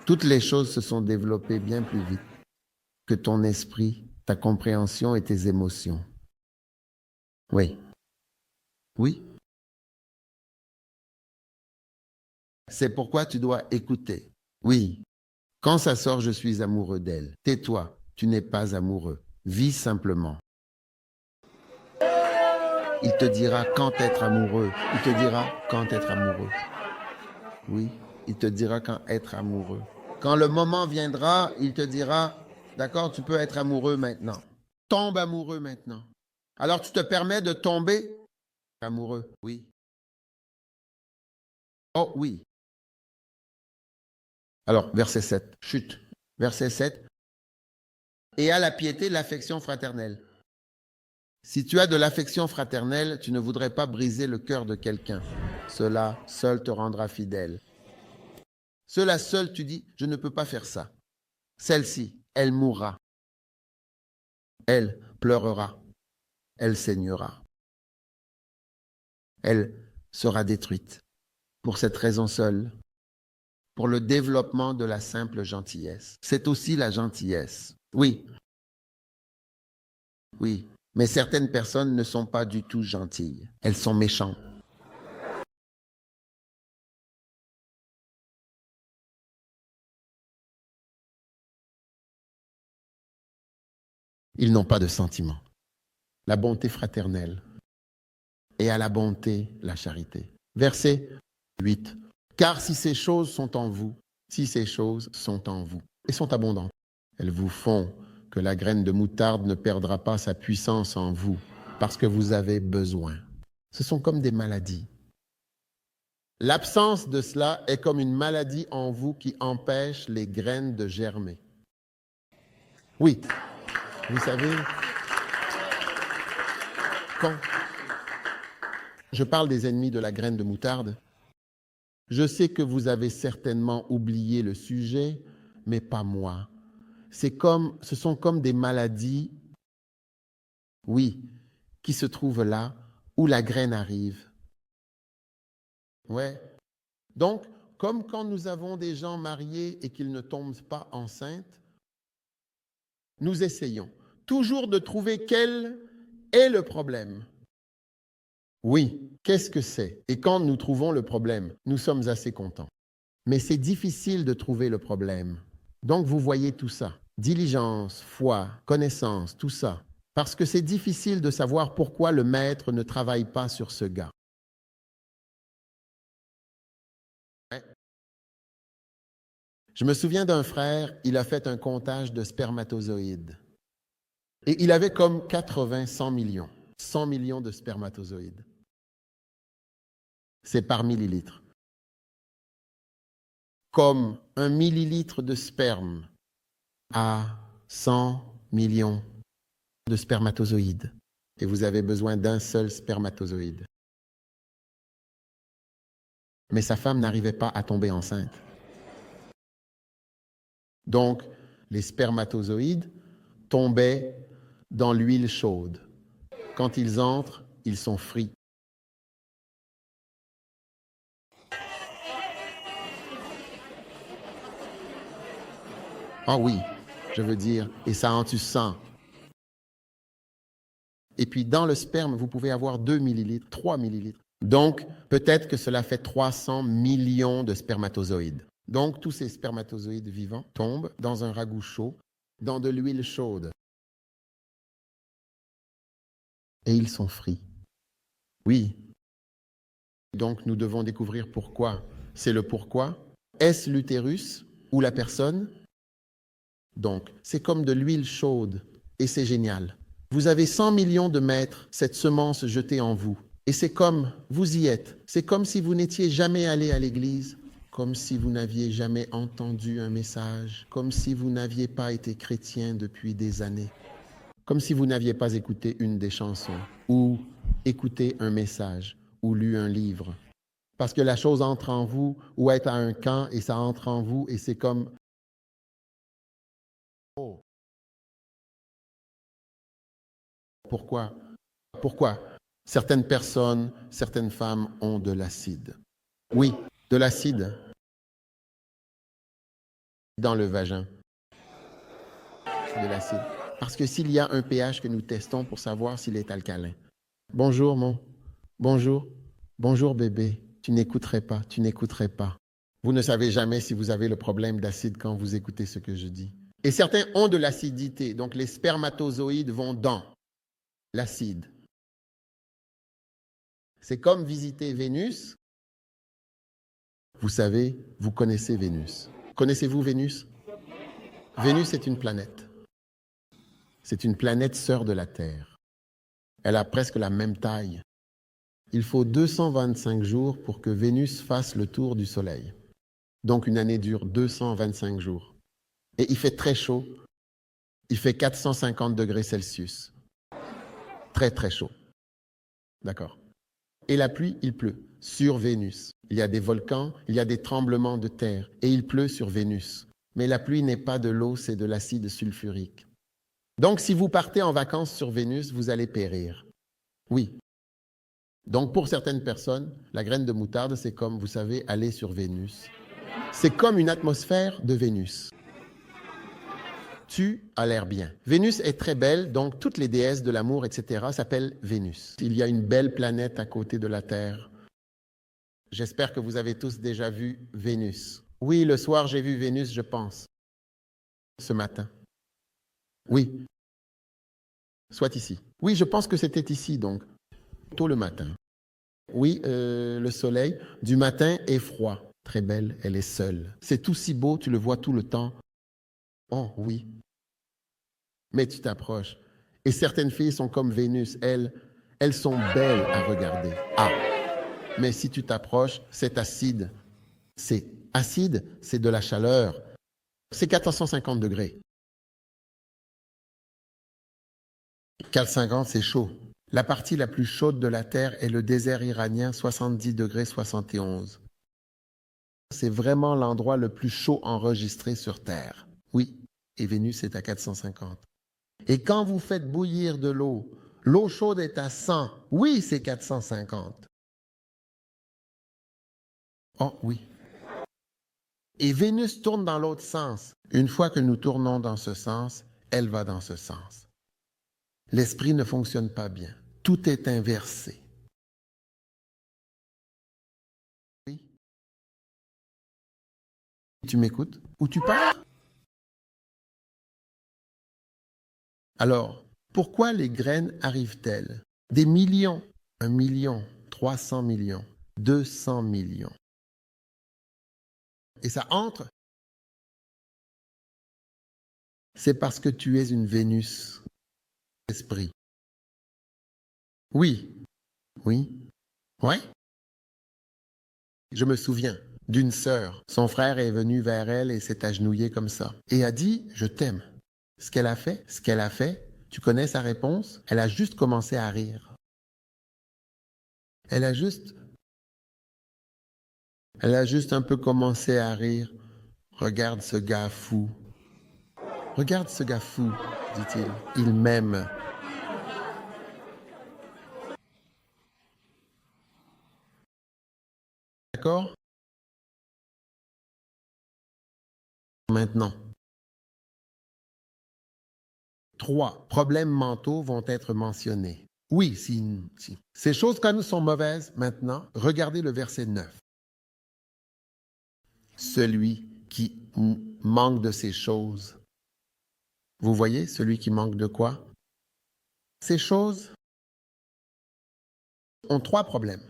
Toutes les choses se sont développées bien plus vite que ton esprit, ta compréhension et tes émotions. Oui. Oui. C'est pourquoi tu dois écouter. Oui. Quand ça sort, je suis amoureux d'elle. Tais-toi, tu n'es pas amoureux. Vis simplement. Il te dira quand être amoureux. Il te dira quand être amoureux. Oui, il te dira quand être amoureux. Quand le moment viendra, il te dira, d'accord, tu peux être amoureux maintenant. Tombe amoureux maintenant. Alors tu te permets de tomber amoureux. Oui. Oh oui. Alors, verset 7. Chut. Verset 7. Et à la piété, l'affection fraternelle. Si tu as de l'affection fraternelle, tu ne voudrais pas briser le cœur de quelqu'un. Cela seul te rendra fidèle. Cela seul, tu dis, je ne peux pas faire ça. Celle-ci, elle mourra. Elle pleurera. Elle saignera. Elle sera détruite. Pour cette raison seule, pour le développement de la simple gentillesse. C'est aussi la gentillesse. Oui, oui. Mais certaines personnes ne sont pas du tout gentilles. Elles sont méchantes. Ils n'ont pas de sentiments. La bonté fraternelle. et à la bonté, la charité. Verset 8. Car si ces choses sont en vous, si ces choses sont en vous et sont abondantes, elles vous font que la graine de moutarde ne perdra pas sa puissance en vous, parce que vous avez besoin. Ce sont comme des maladies. L'absence de cela est comme une maladie en vous qui empêche les graines de germer. Oui, vous savez, quand je parle des ennemis de la graine de moutarde, je sais que vous avez certainement oublié le sujet, mais pas moi. Ce sont comme des maladies, oui, qui se trouvent là où la graine arrive. Ouais. Donc, comme quand nous avons des gens mariés et qu'ils ne tombent pas enceintes, nous essayons toujours de trouver quel est le problème. Oui, qu'est-ce que c'est? Et quand nous trouvons le problème, nous sommes assez contents. Mais c'est difficile de trouver le problème. Donc, vous voyez tout ça. Diligence, foi, connaissance, tout ça. Parce que c'est difficile de savoir pourquoi le maître ne travaille pas sur ce gars. Je me souviens d'un frère, il a fait un comptage de spermatozoïdes. Et il avait comme 80, 100 millions. 100 millions de spermatozoïdes. C'est par millilitre. Comme 1 millilitre de sperme a 100 millions de spermatozoïdes. Et vous avez besoin d'un seul spermatozoïde. Mais sa femme n'arrivait pas à tomber enceinte. Donc, les spermatozoïdes tombaient dans l'huile chaude. Quand ils entrent, ils sont frits. Ah oui, je veux dire, et ça en tue 100. Et puis dans le sperme, vous pouvez avoir 2 millilitres, 3 millilitres. Donc, peut-être que cela fait 300 millions de spermatozoïdes. Donc, tous ces spermatozoïdes vivants tombent dans un ragoût chaud, dans de l'huile chaude. Et ils sont frits. Oui. Donc, nous devons découvrir pourquoi. C'est le pourquoi. Est-ce l'utérus ou la personne? Donc, c'est comme de l'huile chaude et c'est génial. Vous avez 100 millions de mètres, cette semence jetée en vous. Et c'est comme, vous y êtes. C'est comme si vous n'étiez jamais allé à l'église, comme si vous n'aviez jamais entendu un message, comme si vous n'aviez pas été chrétien depuis des années, comme si vous n'aviez pas écouté une des chansons, ou écouté un message, ou lu un livre. Parce que la chose entre en vous, ou est à un camp, et ça entre en vous, et c'est comme... Oh. Pourquoi? Pourquoi? Certaines personnes, certaines femmes ont de l'acide. Oui, de l'acide dans le vagin. De l'acide. Parce que s'il y a un pH que nous testons pour savoir s'il est alcalin. Bonjour, mon. Bonjour. Bonjour, bébé. Tu n'écouterais pas, tu n'écouterais pas. Vous ne savez jamais si vous avez le problème d'acide quand vous écoutez ce que je dis. Et certains ont de l'acidité, donc les spermatozoïdes vont dans l'acide. C'est comme visiter Vénus. Vous savez, vous connaissez Vénus. Connaissez-vous Vénus? Vénus est une planète. C'est une planète sœur de la Terre. Elle a presque la même taille. Il faut 225 jours pour que Vénus fasse le tour du Soleil. Donc une année dure 225 jours. Et il fait très chaud. Il fait 450 degrés Celsius. Très très chaud. D'accord. Et la pluie, il pleut sur Vénus. Il y a des volcans, il y a des tremblements de terre. Et il pleut sur Vénus. Mais la pluie n'est pas de l'eau, c'est de l'acide sulfurique. Donc si vous partez en vacances sur Vénus, vous allez périr. Oui. Donc pour certaines personnes, la graine de moutarde, c'est comme, vous savez, aller sur Vénus. C'est comme une atmosphère de Vénus. Tu as l'air bien. Vénus est très belle, donc toutes les déesses de l'amour, etc., s'appellent Vénus. Il y a une belle planète à côté de la Terre. J'espère que vous avez tous déjà vu Vénus. Oui, le soir, j'ai vu Vénus, je pense. Ce matin. Oui. Soit ici. Oui, je pense que c'était ici, donc. Tôt le matin. Oui, le soleil du matin est froid. Très belle, elle est seule. C'est tout si beau, tu le vois tout le temps. Oh oui, mais tu t'approches. Et certaines filles sont comme Vénus, elles sont belles à regarder. Ah, mais si tu t'approches, c'est acide. C'est acide, c'est de la chaleur. C'est 450 degrés. 450, c'est chaud. La partie la plus chaude de la Terre est le désert iranien, 70 degrés 71. C'est vraiment l'endroit le plus chaud enregistré sur Terre. Oui, et Vénus est à 450. Et quand vous faites bouillir de l'eau, l'eau chaude est à 100. Oui, c'est 450. Oh oui. Et Vénus tourne dans l'autre sens. Une fois que nous tournons dans ce sens, elle va dans ce sens. L'esprit ne fonctionne pas bien. Tout est inversé. Oui. Tu m'écoutes ou tu parles? Alors, pourquoi les graines arrivent-elles? Des millions, 1 million, 300 millions, 200 millions. Et ça entre, c'est parce que tu es une Vénus, esprit. Oui, oui, ouais. Je me souviens d'une sœur. Son frère est venu vers elle et s'est agenouillé comme ça. Et a dit, je t'aime. Ce qu'elle a fait, tu connais sa réponse? Elle a juste commencé à rire. Elle a juste, elle a juste un peu commencé à rire. Regarde ce gars fou. Regarde ce gars fou, dit-il. Il m'aime. D'accord? Maintenant. 3 problèmes mentaux vont être mentionnés. Oui, si. Ces choses quand nous sont mauvaises, maintenant, regardez le verset 9. Celui qui manque de ces choses. Vous voyez, celui qui manque de quoi? Ces choses ont 3 problèmes.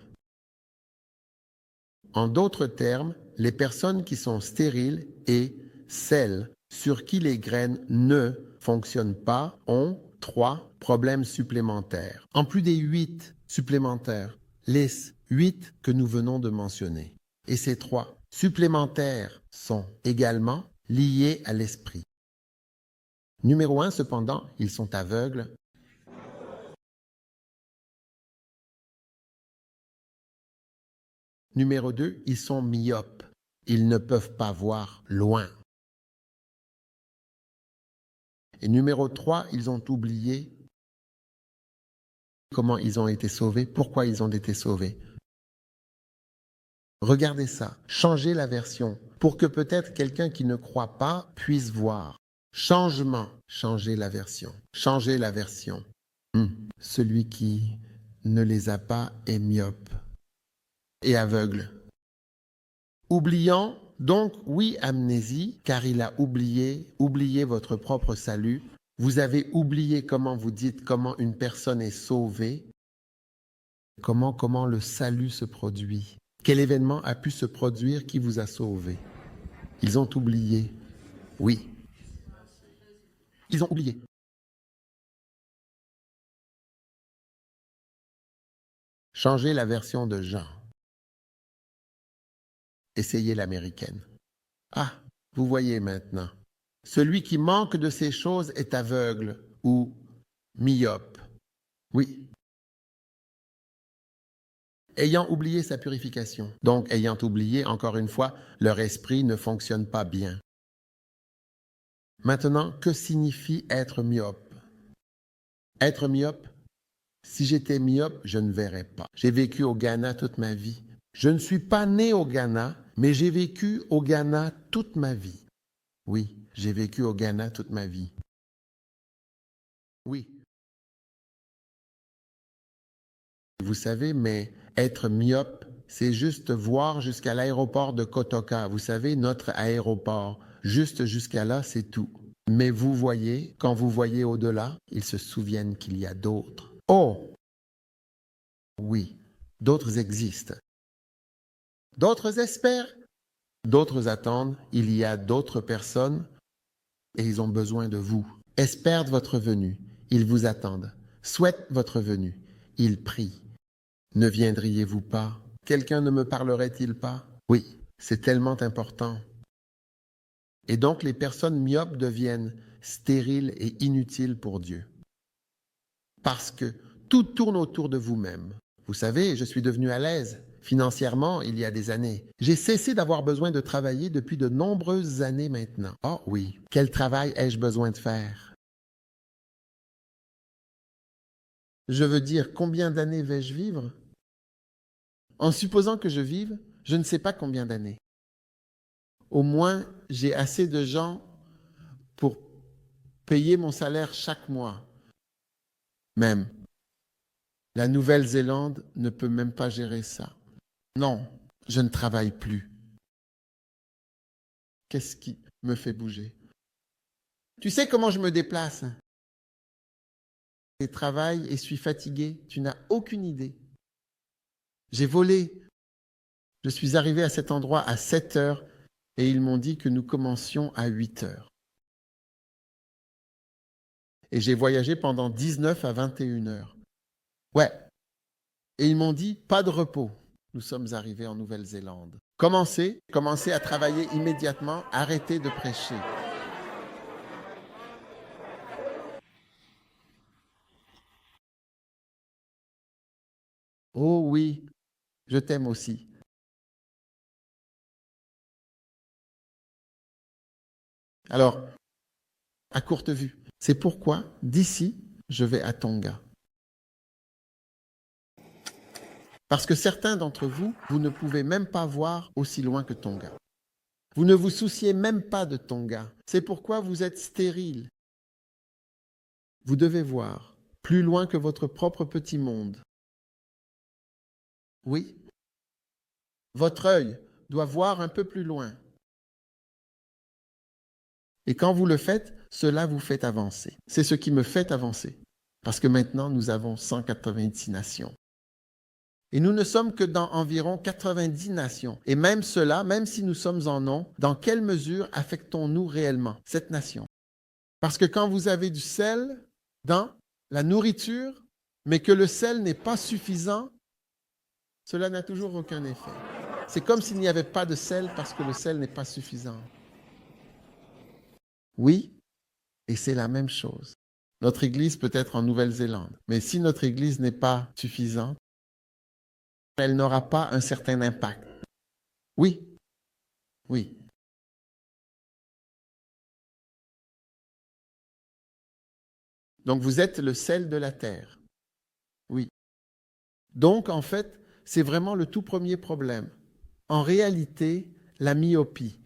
En d'autres termes, les personnes qui sont stériles et celles sur qui les graines ne fonctionnent pas ont 3 problèmes supplémentaires. En plus des 8 supplémentaires, les 8 que nous venons de mentionner. Et ces 3 supplémentaires sont également liés à l'esprit. Numéro 1, cependant, ils sont aveugles. Numéro 2, ils sont myopes. Ils ne peuvent pas voir loin. Et numéro 3, ils ont oublié comment ils ont été sauvés, pourquoi ils ont été sauvés. Regardez ça, changez la version pour que peut-être quelqu'un qui ne croit pas puisse voir. Changement, changez la version. Changez la version. Celui qui ne les a pas est myope et aveugle. Oubliant, donc oui, amnésie, car il a oublié votre propre salut. Vous avez oublié comment vous dites comment une personne est sauvée, comment le salut se produit. Quel événement a pu se produire qui vous a sauvé? Ils ont oublié. Oui, ils ont oublié. Changez la version de Jean. Essayez l'américaine. Ah, vous voyez maintenant. Celui qui manque de ces choses est aveugle ou myope. Oui. Ayant oublié sa purification. Donc, ayant oublié, encore une fois, leur esprit ne fonctionne pas bien. Maintenant, que signifie être myope? Être myope, si j'étais myope, je ne verrais pas. J'ai vécu au Ghana toute ma vie. Je ne suis pas né au Ghana, mais j'ai vécu au Ghana toute ma vie. Oui, j'ai vécu au Ghana toute ma vie. Oui. Vous savez, mais être myope, c'est juste voir jusqu'à l'aéroport de Kotoka. Vous savez, notre aéroport, juste jusqu'à là, c'est tout. Mais vous voyez, quand vous voyez au-delà, ils se souviennent qu'il y a d'autres. Oh, oui, D'autres existent. D'autres espèrent. D'autres attendent. Il y a d'autres personnes et ils ont besoin de vous. Espèrent votre venue. Ils vous attendent. Souhaitent votre venue. Ils prient. Ne viendriez-vous pas? Quelqu'un ne me parlerait-il pas? Oui, c'est tellement important. Et donc les personnes myopes deviennent stériles et inutiles pour Dieu. Parce que tout tourne autour de vous-même. Vous savez, je suis devenu à l'aise financièrement il y a des années. J'ai cessé d'avoir besoin de travailler depuis de nombreuses années maintenant. Oh oui, quel travail ai-je besoin de faire? Je veux dire, combien d'années vais-je vivre? En supposant que je vive, je ne sais pas combien d'années. Au moins, j'ai assez de gens pour payer mon salaire chaque mois. Même. La Nouvelle-Zélande ne peut même pas gérer ça. Non, je ne travaille plus. Qu'est-ce qui me fait bouger? Tu sais comment je me déplace? Je travaille et suis fatigué. Tu n'as aucune idée. J'ai volé. Je suis arrivé à cet endroit à 7 heures et ils m'ont dit que nous commencions à 8 heures. Et j'ai voyagé pendant 19 à 21 heures. Ouais. Et ils m'ont dit, pas de repos. Nous sommes arrivés en Nouvelle-Zélande. Commencez à travailler immédiatement, arrêtez de prêcher. Oh oui, je t'aime aussi. Alors, à courte vue, c'est pourquoi d'ici, je vais à Tonga. Parce que certains d'entre vous, vous ne pouvez même pas voir aussi loin que Tonga. Vous ne vous souciez même pas de Tonga. C'est pourquoi vous êtes stérile. Vous devez voir plus loin que votre propre petit monde. Oui, votre œil doit voir un peu plus loin. Et quand vous le faites, cela vous fait avancer. C'est ce qui me fait avancer. Parce que maintenant, nous avons 190 nations. Et nous ne sommes que dans environ 90 nations. Et même cela, même si nous sommes en nom, dans quelle mesure affectons-nous réellement cette nation? Parce que quand vous avez du sel dans la nourriture, mais que le sel n'est pas suffisant, cela n'a toujours aucun effet. C'est comme s'il n'y avait pas de sel parce que le sel n'est pas suffisant. Oui, et c'est la même chose. Notre Église peut être en Nouvelle-Zélande, mais si notre Église n'est pas suffisante, elle n'aura pas un certain impact. Oui, oui. Donc vous êtes le sel de la terre. Oui. Donc en fait, c'est vraiment le tout premier problème. En réalité, la myopie.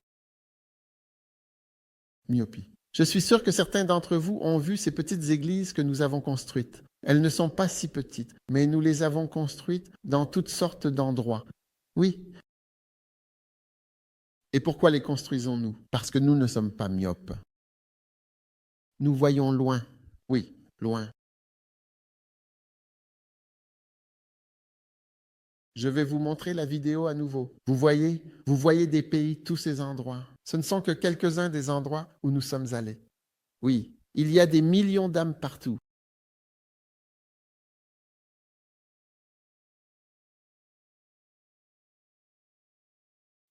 Myopie. Je suis sûr que certains d'entre vous ont vu ces petites églises que nous avons construites. Elles ne sont pas si petites, mais nous les avons construites dans toutes sortes d'endroits. Oui. Et pourquoi les construisons-nous? Parce que nous ne sommes pas myopes. Nous voyons loin. Oui, loin. Je vais vous montrer la vidéo à nouveau. Vous voyez des pays, tous ces endroits. Ce ne sont que quelques-uns des endroits où nous sommes allés. Oui, il y a des millions d'âmes partout.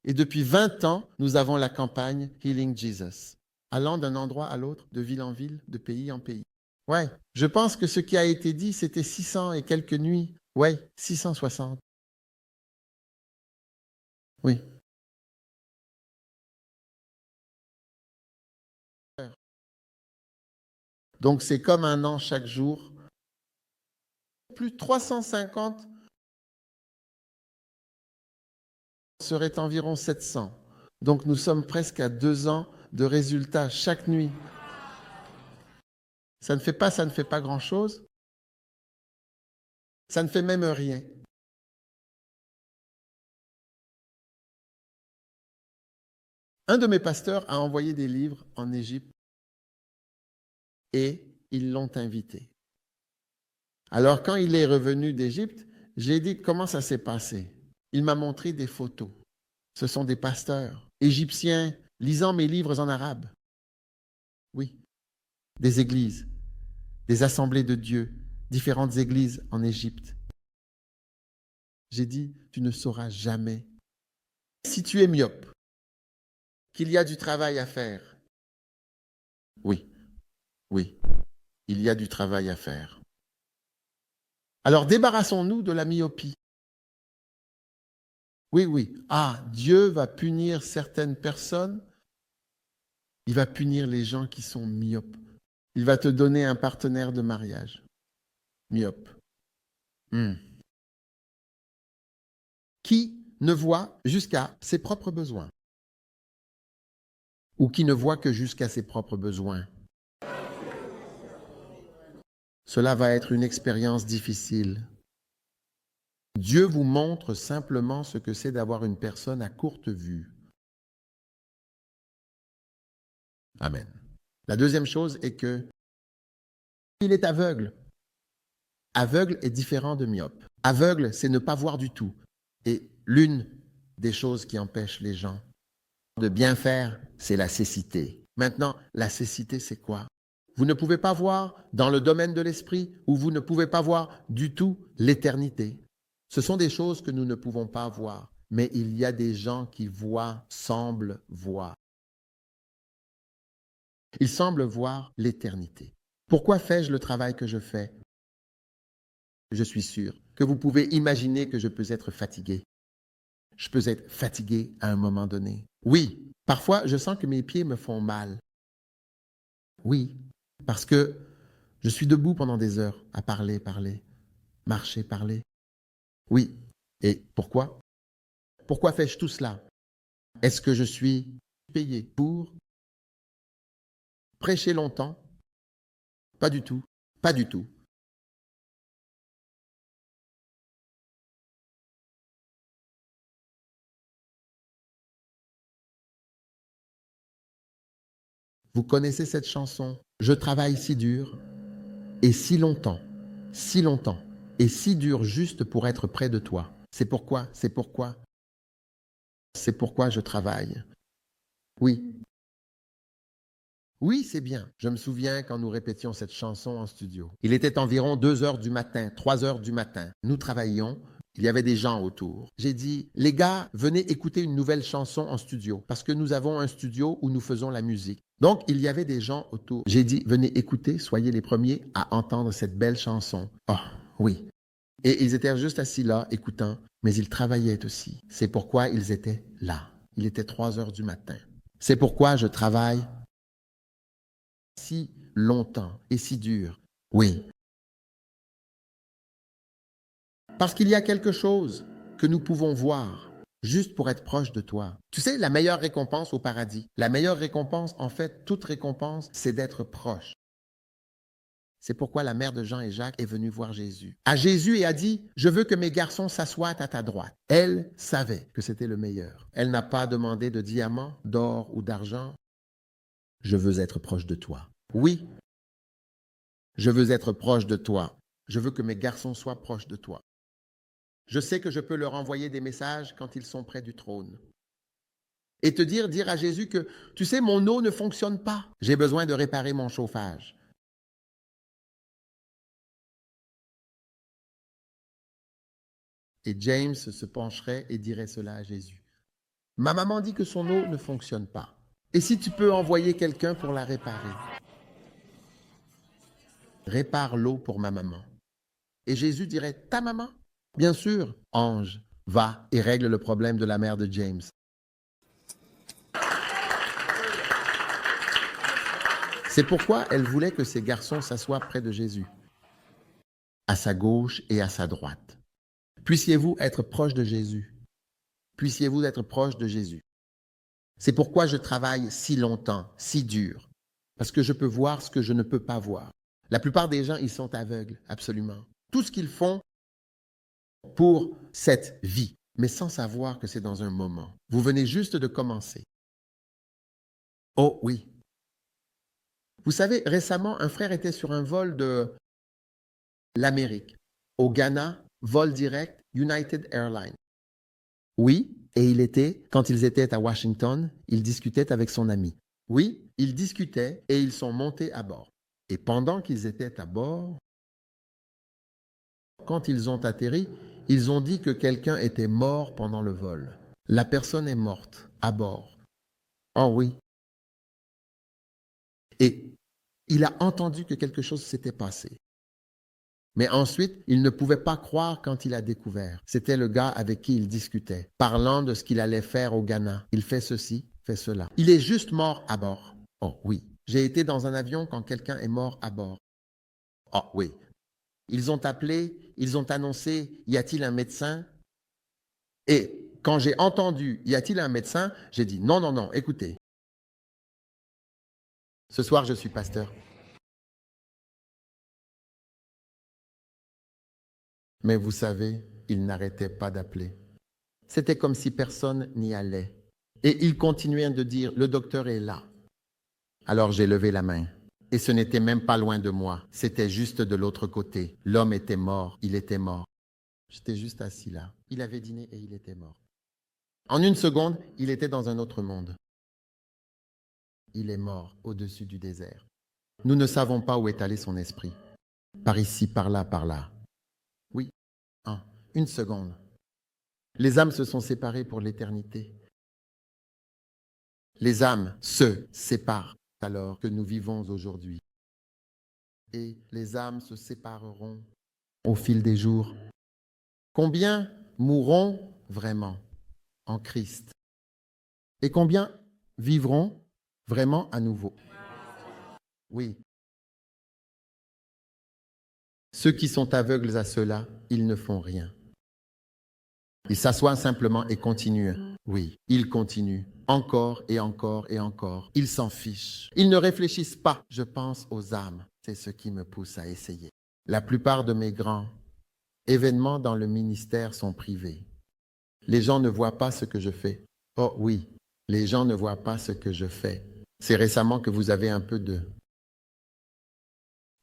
Et depuis 20 ans, nous avons la campagne Healing Jesus, allant d'un endroit à l'autre, de ville en ville, de pays en pays. Ouais, je pense que ce qui a été dit, c'était 600 et quelques nuits. Ouais, 660. Oui. Donc c'est comme un an chaque jour. Plus de 350 serait environ 700. Donc nous sommes presque à 2 ans de résultats chaque nuit. Ça ne fait pas grand-chose. Ça ne fait même rien. Un de mes pasteurs a envoyé des livres en Égypte et ils l'ont invité. Alors quand il est revenu d'Égypte, J'ai dit, comment ça s'est passé? Il m'a montré des photos. Ce sont des pasteurs égyptiens lisant mes livres en arabe. Oui, des églises, des assemblées de Dieu, différentes églises en Égypte. J'ai dit, tu ne sauras jamais. Si tu es myope, qu'il y a du travail à faire. Oui, oui, il y a du travail à faire. Alors débarrassons-nous de la myopie. Oui, oui. Ah, Dieu va punir certaines personnes. Il va punir les gens qui sont myopes. Il va te donner un partenaire de mariage. Myope. Hmm. Qui ne voit jusqu'à ses propres besoins. Ou qui ne voit que jusqu'à ses propres besoins. Cela va être une expérience difficile. Dieu vous montre simplement ce que c'est d'avoir une personne à courte vue. Amen. La deuxième chose est que il est aveugle. Aveugle est différent de myope. Aveugle, c'est ne pas voir du tout. Et l'une des choses qui empêche les gens de bien faire, c'est la cécité. Maintenant, la cécité, c'est quoi? Vous ne pouvez pas voir dans le domaine de l'esprit ou vous ne pouvez pas voir du tout l'éternité. Ce sont des choses que nous ne pouvons pas voir, mais il y a des gens qui voient, semblent voir. Ils semblent voir l'éternité. Pourquoi fais-je le travail que je fais? Je suis sûr que vous pouvez imaginer que je peux être fatigué. Je peux être fatigué à un moment donné. Oui, parfois je sens que mes pieds me font mal. Oui, parce que je suis debout pendant des heures à parler, marcher, parler. Oui. Et pourquoi? Pourquoi fais-je tout cela? Est-ce que je suis payé pour prêcher longtemps? Pas du tout. Pas du tout. Vous connaissez cette chanson? Je travaille si dur et si longtemps, et si dur juste pour être près de toi. C'est pourquoi je travaille. Oui, oui, c'est bien. Je me souviens quand nous répétions cette chanson en studio. Il était environ 2 heures du matin, 3 heures du matin. Nous travaillions. Il y avait des gens autour. J'ai dit, les gars, venez écouter une nouvelle chanson en studio, parce que nous avons un studio où nous faisons la musique. Donc, il y avait des gens autour. J'ai dit, venez écouter, soyez les premiers à entendre cette belle chanson. Oh, oui. Et ils étaient juste assis là, écoutant, mais ils travaillaient aussi. C'est pourquoi ils étaient là. Il était 3 heures du matin. C'est pourquoi je travaille si longtemps et si dur. Oui, parce qu'il y a quelque chose que nous pouvons voir juste pour être proche de toi. Tu sais, la meilleure récompense au paradis, la meilleure récompense, en fait, toute récompense, c'est d'être proche. C'est pourquoi la mère de Jean et Jacques est venue voir Jésus. À Jésus et a dit, je veux que mes garçons s'assoient à ta droite. Elle savait que c'était le meilleur. Elle n'a pas demandé de diamants, d'or ou d'argent. Je veux être proche de toi. Oui, je veux être proche de toi. Je veux que mes garçons soient proches de toi. Je sais que je peux leur envoyer des messages quand ils sont près du trône. Et dire à Jésus que, tu sais, mon eau ne fonctionne pas. J'ai besoin de réparer mon chauffage. Et James se pencherait et dirait cela à Jésus. Ma maman dit que son eau ne fonctionne pas. Et si tu peux envoyer quelqu'un pour la réparer? Répare l'eau pour ma maman. Et Jésus dirait, ta maman? Bien sûr, ange, va et règle le problème de la mère de James. C'est pourquoi elle voulait que ses garçons s'assoient près de Jésus, à sa gauche et à sa droite. Puissiez-vous être proche de Jésus. Puissiez-vous être proche de Jésus. C'est pourquoi je travaille si longtemps, si dur, parce que je peux voir ce que je ne peux pas voir. La plupart des gens, ils sont aveugles, absolument. Tout ce qu'ils font pour cette vie, mais sans savoir que c'est dans un moment. Vous venez juste de commencer. Oh oui. Vous savez, récemment, un frère était sur un vol de l'Amérique, au Ghana, vol direct, United Airlines. Oui, et quand ils étaient à Washington, il discutait avec son ami. Oui, ils discutaient et ils sont montés à bord. Et pendant qu'ils étaient à bord, quand ils ont atterri, ils ont dit que quelqu'un était mort pendant le vol. La personne est morte à bord. Oh oui. Et il a entendu que quelque chose s'était passé. Mais ensuite, il ne pouvait pas croire quand il a découvert. C'était le gars avec qui il discutait, parlant de ce qu'il allait faire au Ghana. Il fait ceci, fait cela. Il est juste mort à bord. Oh oui. J'ai été dans un avion quand quelqu'un est mort à bord. Oh oui. Ils ont appelé, ils ont annoncé, y a-t-il un médecin? Et quand j'ai entendu, y a-t-il un médecin? J'ai dit, non, non, non, écoutez. Ce soir, je suis pasteur. Mais vous savez, il n'arrêtait pas d'appeler. C'était comme si personne n'y allait. Et il continuait de dire, le docteur est là. Alors j'ai levé la main. Et ce n'était même pas loin de moi. C'était juste de l'autre côté. L'homme était mort. Il était mort. J'étais juste assis là. Il avait dîné et il était mort. En une seconde, il était dans un autre monde. Il est mort au-dessus du désert. Nous ne savons pas où est allé son esprit. Par ici, par là, par là. Oui, en une seconde. Les âmes se sont séparées pour l'éternité. Les âmes se séparent alors que nous vivons aujourd'hui. Et les âmes se sépareront au fil des jours. Combien mourront vraiment en Christ? Et combien vivront vraiment à nouveau? Oui. Ceux qui sont aveugles à cela, ils ne font rien. Ils s'assoient simplement et continuent. Oui, ils continuent. Encore et encore et encore. Ils s'en fichent. Ils ne réfléchissent pas. Je pense aux âmes. C'est ce qui me pousse à essayer. La plupart de mes grands événements dans le ministère sont privés. Les gens ne voient pas ce que je fais. Oh oui, les gens ne voient pas ce que je fais. C'est récemment que vous avez un peu de...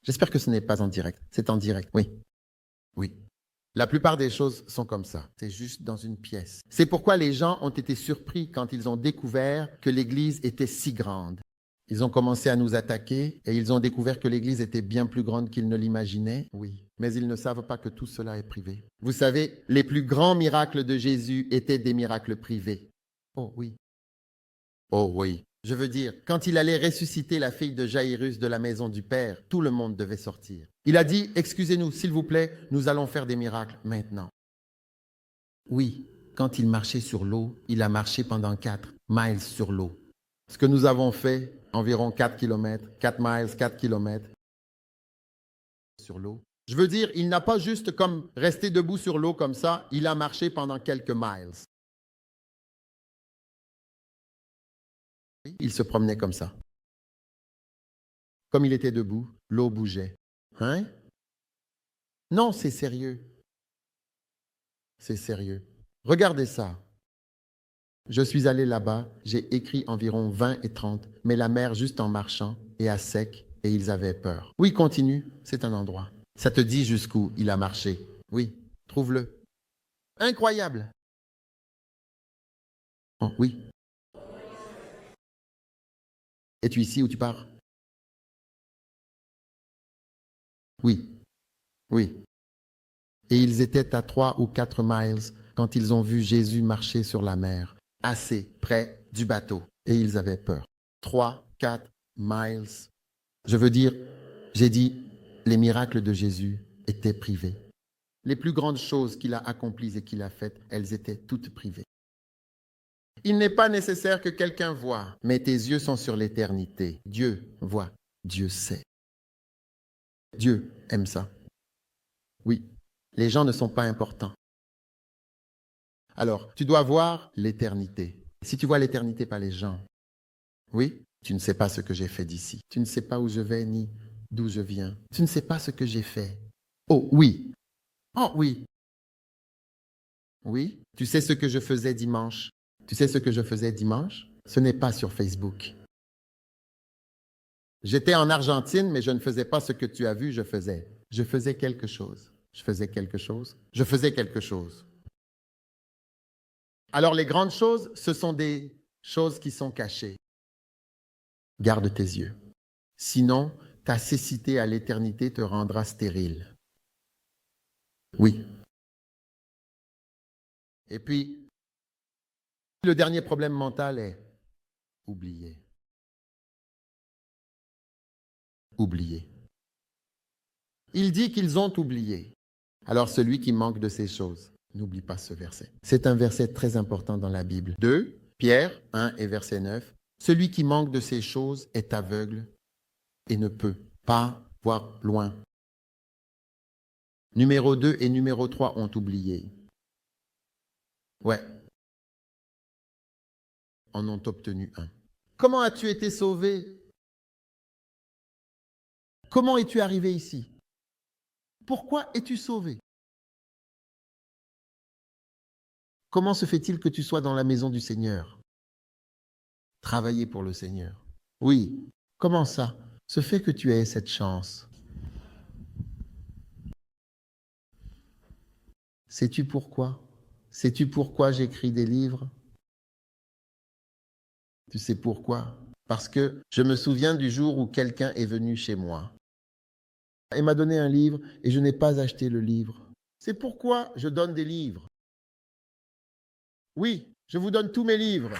J'espère que ce n'est pas en direct. C'est en direct, oui. Oui. La plupart des choses sont comme ça. C'est juste dans une pièce. C'est pourquoi les gens ont été surpris quand ils ont découvert que l'Église était si grande. Ils ont commencé à nous attaquer et ils ont découvert que l'Église était bien plus grande qu'ils ne l'imaginaient. Oui, mais ils ne savent pas que tout cela est privé. Vous savez, les plus grands miracles de Jésus étaient des miracles privés. Oh oui. Oh oui. Je veux dire, quand il allait ressusciter la fille de Jaïrus de la maison du Père, tout le monde devait sortir. Il a dit, excusez-nous, s'il vous plaît, nous allons faire des miracles maintenant. Oui, quand il marchait sur l'eau, il a marché pendant 4 miles sur l'eau. Ce que nous avons fait, environ 4 kilomètres, 4 miles, 4 kilomètres sur l'eau. Je veux dire, il n'a pas juste comme resté debout sur l'eau comme ça, il a marché pendant quelques miles. Il se promenait comme ça. Comme il était debout, l'eau bougeait. Hein? Non, c'est sérieux. C'est sérieux. Regardez ça. Je suis allé là-bas, j'ai écrit environ 20 et 30, mais la mer juste en marchant et à sec, et ils avaient peur. Oui, continue, c'est un endroit. Ça te dit jusqu'où il a marché. Oui, trouve-le. Incroyable. Oh, oui. Es-tu ici ou tu pars? Oui, oui. Et ils étaient à 3 ou 4 miles quand ils ont vu Jésus marcher sur la mer, assez près du bateau. Et ils avaient peur. 3, 4 miles. Je veux dire, j'ai dit, les miracles de Jésus étaient privés. Les plus grandes choses qu'il a accomplies et qu'il a faites, elles étaient toutes privées. Il n'est pas nécessaire que quelqu'un voie, mais tes yeux sont sur l'éternité. Dieu voit, Dieu sait. Dieu aime ça. Oui, les gens ne sont pas importants. Alors, tu dois voir l'éternité. Si tu vois l'éternité, pas les gens, oui, tu ne sais pas ce que j'ai fait d'ici. Tu ne sais pas où je vais ni d'où je viens. Tu ne sais pas ce que j'ai fait. Oh oui. Oh oui. Oui. Tu sais ce que je faisais dimanche. Tu sais ce que je faisais dimanche? Ce n'est pas sur Facebook. J'étais en Argentine, mais je ne faisais pas ce que tu as vu, je faisais. Je faisais quelque chose. Je faisais quelque chose. Je faisais quelque chose. Alors les grandes choses, ce sont des choses qui sont cachées. Garde tes yeux. Sinon, ta cécité à l'éternité te rendra stérile. Oui. Et puis, le dernier problème mental est oublier. Oublier. Il dit qu'ils ont oublié. Alors celui qui manque de ces choses, n'oublie pas ce verset. C'est un verset très important dans la Bible. 2 Pierre 1 et verset 9. Celui qui manque de ces choses est aveugle et ne peut pas voir loin. Numéro 2 et numéro 3 ont oublié. Ouais. En ont obtenu un. Comment as-tu été sauvé? Comment es-tu arrivé ici? Pourquoi es-tu sauvé? Comment se fait-il que tu sois dans la maison du Seigneur? Travailler pour le Seigneur. Oui. Comment ça se fait que tu aies cette chance? Sais-tu pourquoi? Sais-tu pourquoi j'écris des livres? Tu sais pourquoi? Parce que je me souviens du jour où quelqu'un est venu chez moi et m'a donné un livre et je n'ai pas acheté le livre. C'est pourquoi je donne des livres. Oui, je vous donne tous mes livres,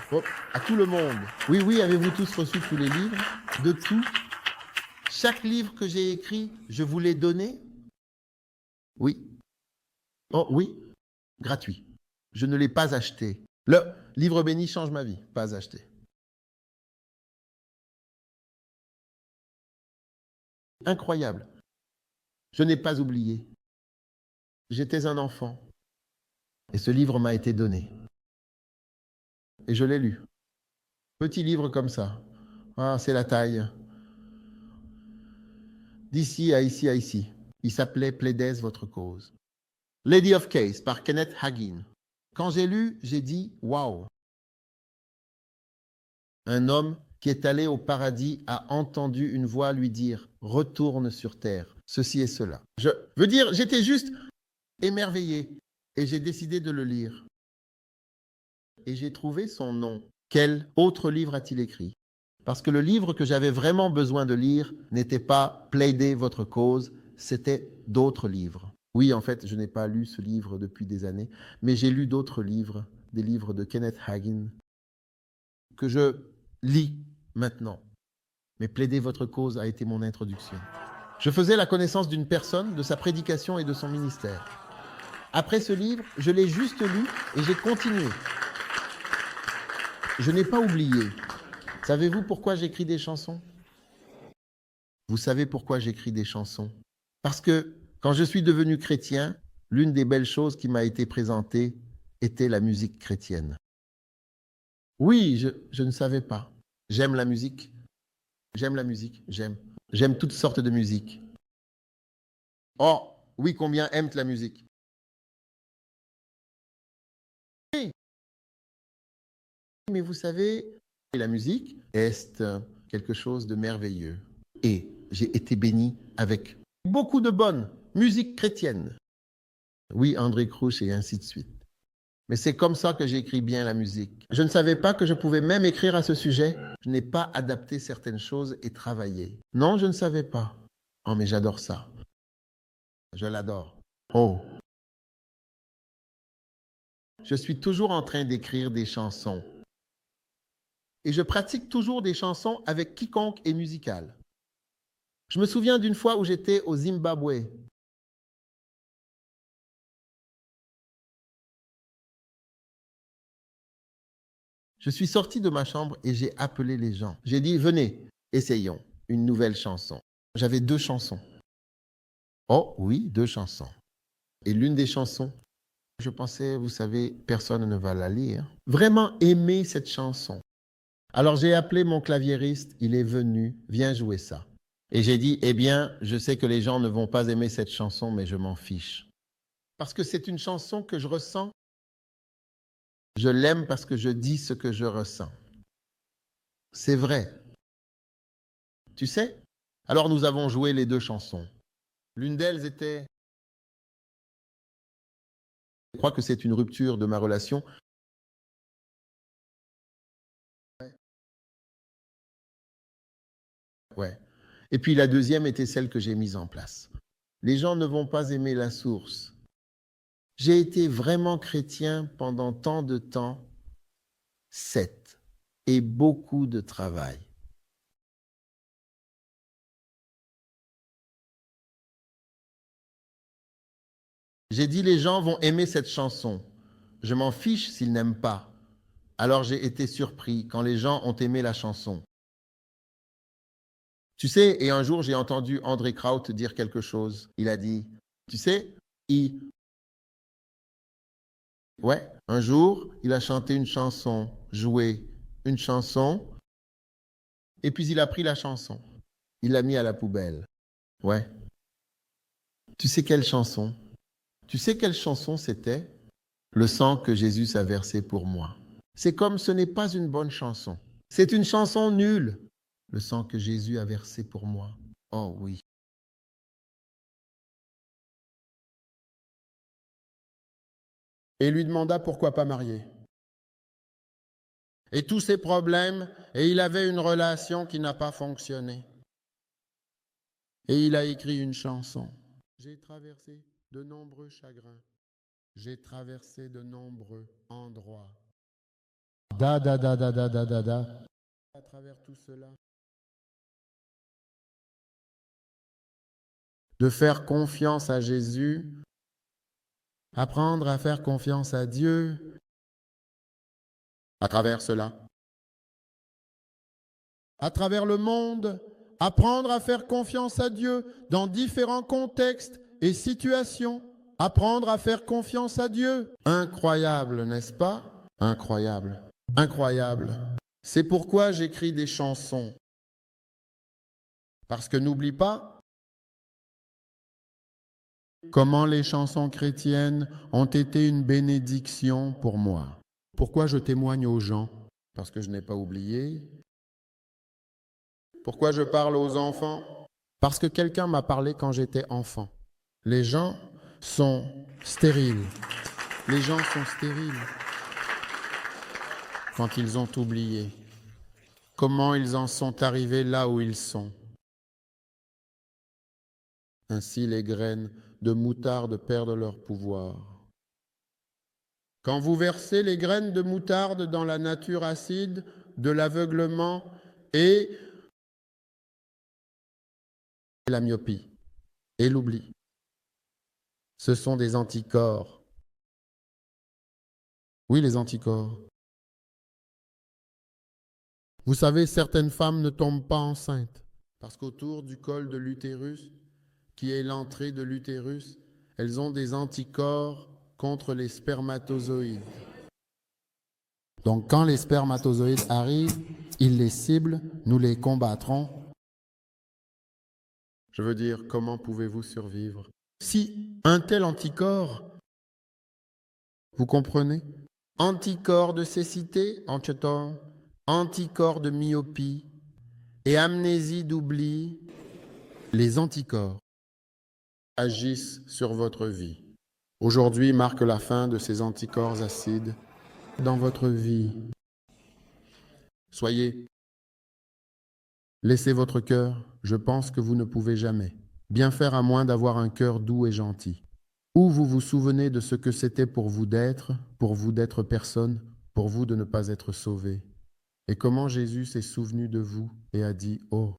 à tout le monde. Oui, oui, avez-vous tous reçu tous les livres? De tout? Chaque livre que j'ai écrit, je vous l'ai donné? Oui. Oh oui, gratuit. Je ne l'ai pas acheté. Le livre béni change ma vie, pas acheté. Incroyable. Je n'ai pas oublié. J'étais un enfant et ce livre m'a été donné. Et je l'ai lu. Petit livre comme ça. Ah, c'est la taille. D'ici à ici à ici. Il s'appelait Plaidez votre cause. Lady of Case par Kenneth Hagin. Quand j'ai lu, j'ai dit waouh. Un homme qui est allé au paradis a entendu une voix lui dire retourne sur terre, ceci et cela. Je veux dire, j'étais juste émerveillé et j'ai décidé de le lire. Et j'ai trouvé son nom. Quel autre livre a-t-il écrit? Parce que le livre que j'avais vraiment besoin de lire n'était pas Plaider votre cause, c'était d'autres livres. Oui, en fait, je n'ai pas lu ce livre depuis des années, mais j'ai lu d'autres livres, des livres de Kenneth Hagin, que je lis maintenant. Mais Plaider votre cause a été mon introduction. Je faisais la connaissance d'une personne, de sa prédication et de son ministère. Après ce livre, je l'ai juste lu et j'ai continué. Je n'ai pas oublié. Savez-vous pourquoi j'écris des chansons? Vous savez pourquoi j'écris des chansons? Parce que quand je suis devenu chrétien, l'une des belles choses qui m'a été présentée était la musique chrétienne. Oui, je ne savais pas. J'aime la musique. J'aime la musique. J'aime toutes sortes de musique. Oh, oui, combien aiment la musique? Oui, mais vous savez, la musique est quelque chose de merveilleux. Et j'ai été béni avec beaucoup de bonnes musiques chrétiennes. Oui, André Crouch et ainsi de suite. Mais c'est comme ça que j'écris bien la musique. Je ne savais pas que je pouvais même écrire à ce sujet. Je n'ai pas adapté certaines choses et travaillé. Non, je ne savais pas. Oh, mais j'adore ça. Je l'adore. Oh. Je suis toujours en train d'écrire des chansons. Et je pratique toujours des chansons avec quiconque est musical. Je me souviens d'une fois où j'étais au Zimbabwe. Je suis sorti de ma chambre et j'ai appelé les gens. J'ai dit, venez, essayons une nouvelle chanson. J'avais 2 chansons. Oh oui, 2 chansons. Et l'une des chansons, je pensais, vous savez, personne ne va la lire. Vraiment aimer cette chanson. Alors j'ai appelé mon claviériste, il est venu, viens jouer ça. Et j'ai dit, eh bien, je sais que les gens ne vont pas aimer cette chanson, mais je m'en fiche. Parce que c'est une chanson que je ressens. Je l'aime parce que je dis ce que je ressens. C'est vrai. Tu sais? Alors nous avons joué les 2 chansons. L'une d'elles était Je crois que c'est une rupture de ma relation. Ouais. Et puis la deuxième était celle que j'ai mise en place. Les gens ne vont pas aimer la source. J'ai été vraiment chrétien pendant tant de temps, 7, et beaucoup de travail. J'ai dit les gens vont aimer cette chanson. Je m'en fiche s'ils n'aiment pas. Alors j'ai été surpris quand les gens ont aimé la chanson. Tu sais, et un jour j'ai entendu André Kraut dire quelque chose. Il a dit, tu sais, ouais, un jour il a chanté une chanson, joué une chanson, et puis il a pris la chanson. Il l'a mis à la poubelle. Ouais. Tu sais quelle chanson? Tu sais quelle chanson c'était? Le sang que Jésus a versé pour moi. C'est comme ce n'est pas une bonne chanson. C'est une chanson nulle. Le sang que Jésus a versé pour moi. Oh oui. Et il lui demanda pourquoi pas marié. Et tous ses problèmes, et il avait une relation qui n'a pas fonctionné. Et il a écrit une chanson. J'ai traversé de nombreux chagrins. J'ai traversé de nombreux endroits. Da da da da da da da da. À travers tout cela, de faire confiance à Jésus, apprendre à faire confiance à Dieu à travers cela. À travers le monde, apprendre à faire confiance à Dieu dans différents contextes et situations. Apprendre à faire confiance à Dieu. Incroyable, n'est-ce pas? Incroyable. Incroyable. C'est pourquoi j'écris des chansons. Parce que n'oublie pas comment les chansons chrétiennes ont été une bénédiction pour moi. Pourquoi je témoigne aux gens? Parce que je n'ai pas oublié. Pourquoi je parle aux enfants? Parce que quelqu'un m'a parlé quand j'étais enfant. Les gens sont stériles. Les gens sont stériles quand ils ont oublié. Comment ils en sont arrivés là où ils sont. Ainsi les graines de moutarde perdent leur pouvoir. Quand vous versez les graines de moutarde dans la nature acide de l'aveuglement et la myopie et l'oubli, ce sont des anticorps. Oui, les anticorps. Vous savez, certaines femmes ne tombent pas enceintes parce qu'autour du col de l'utérus, qui est l'entrée de l'utérus, elles ont des anticorps contre les spermatozoïdes. Donc quand les spermatozoïdes arrivent, ils les ciblent, nous les combattrons. Je veux dire, comment pouvez-vous survivre? Si un tel anticorps, vous comprenez? Anticorps de cécité, anticorps de myopie et amnésie d'oubli, les anticorps agissent sur votre vie. Aujourd'hui marque la fin de ces anticorps acides dans votre vie. Laissez votre cœur, je pense que vous ne pouvez jamais bien faire à moins d'avoir un cœur doux et gentil. Ou vous vous souvenez de ce que c'était pour vous d'être personne, pour vous de ne pas être sauvé. Et comment Jésus s'est souvenu de vous et a dit « Oh ».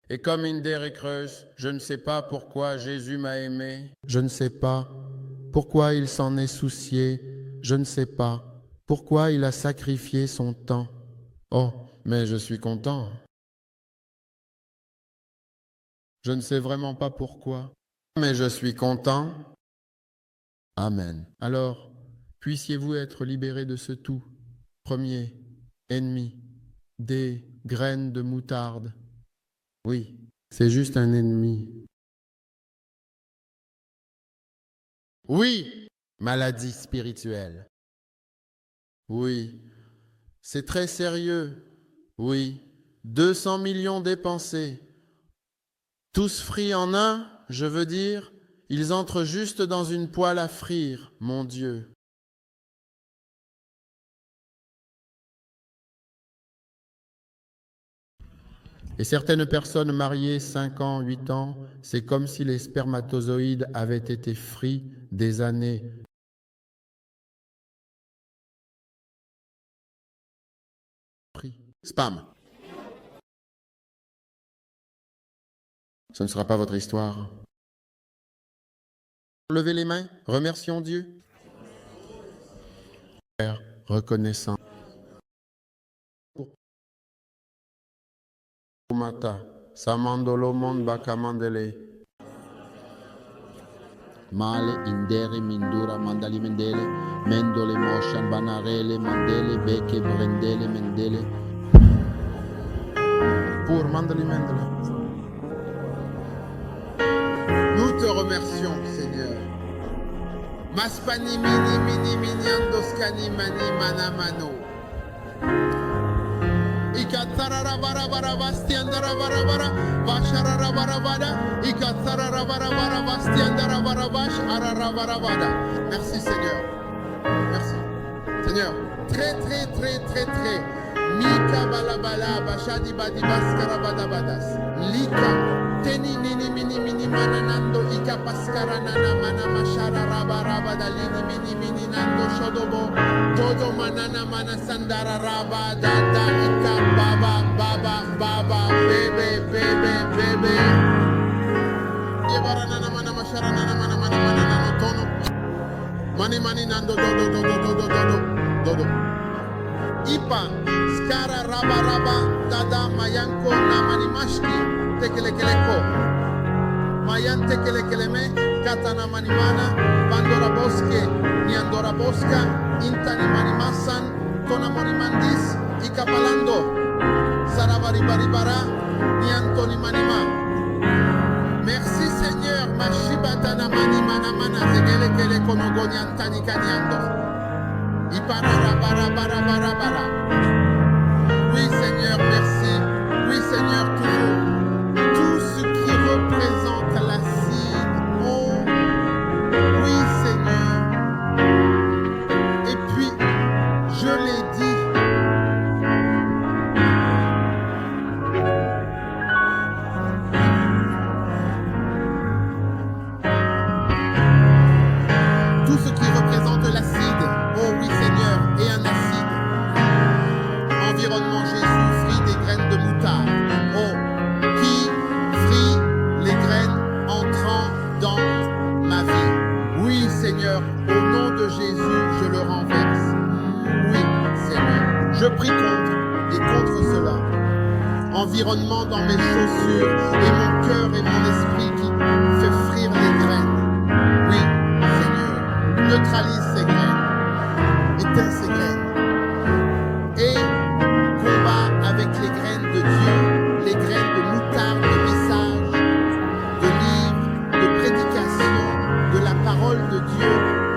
Et comme une dérécreuse, je ne sais pas pourquoi Jésus m'a aimé, je ne sais pas pourquoi il s'en est soucié, je ne sais pas pourquoi il a sacrifié son temps. Oh, mais je suis content. Je ne sais vraiment pas pourquoi, mais je suis content. Amen. Alors, puissiez-vous être libérés de ce tout. Premier ennemi, des graines de moutarde. Oui, c'est juste un ennemi. Oui, maladie spirituelle. Oui, c'est très sérieux. Oui, 200 millions dépensés. Tous frits en un, je veux dire, Ils entrent juste dans une poêle à frire, mon Dieu. Et certaines personnes mariées 5 ans, 8 ans, c'est comme si les spermatozoïdes avaient été frits des années. Spam. Ce ne sera pas votre histoire. Levez les mains, remercions Dieu. Père, reconnaissant. Mata, Samandolo mon bakamandele. Male indere mindura mandali mendele, mendole motion banarele mandele, beke brendele mendele. Pour mandali mendele. Nous te remercions, Seigneur. Maspani mini mini mini andoskani mani manamano. Ikatarara bara bara bastiandara bara bara basharara bara bara ikatarara bara bara bastiandara bara bash arara bara bara. Merci Seigneur. Merci. Seigneur, très très très très très Mika balabala bashadi badi baskara badabadas. Lika teni nini mini mini mananando ika paskara nana mana mashara raba raba dalini mini mini nando shodobo todo manana mana sandara raba dada ika baba baba baba bebe bebe bebe yebara nana mana mashara nana mana mana mana nano tono mani mani nando dodo dodo dodo dodo dodo ipa skara raba raba dada mayanko namani mashki tekelekeleko mayan tekelekeleme katana manimana bandora boske ni andora boska intani manimasan tona monimandis ikapalando sarabari baribara ni antoni manima. Merci Seigneur mashibatana manimana mana zegelekele konogoni antani kaniando iparara bara bara bara bara. Oui Seigneur, merci. Oui Seigneur, toujours. Tout ce qui représente l'acide. Oh, oui Seigneur. Et puis, je l'ai dit. Tout ce qui représente l'acide. Oh oui Seigneur, et un acide. Environnement Jésus, frit des graines de moutarde. Oh, qui frit les graines entrant dans ma vie. Oui, Seigneur, au nom de Jésus, je le renverse. Oui, Seigneur, je prie contre cela. Environnement dans mes chaussures et mon cœur et mon esprit qui fait frire les graines. Oui, Seigneur, neutralise ces graines, éteins ces graines. Et combat avec les graines de Dieu, les graines de moutarde, de messages, de livres, de prédications, de la parole de Dieu,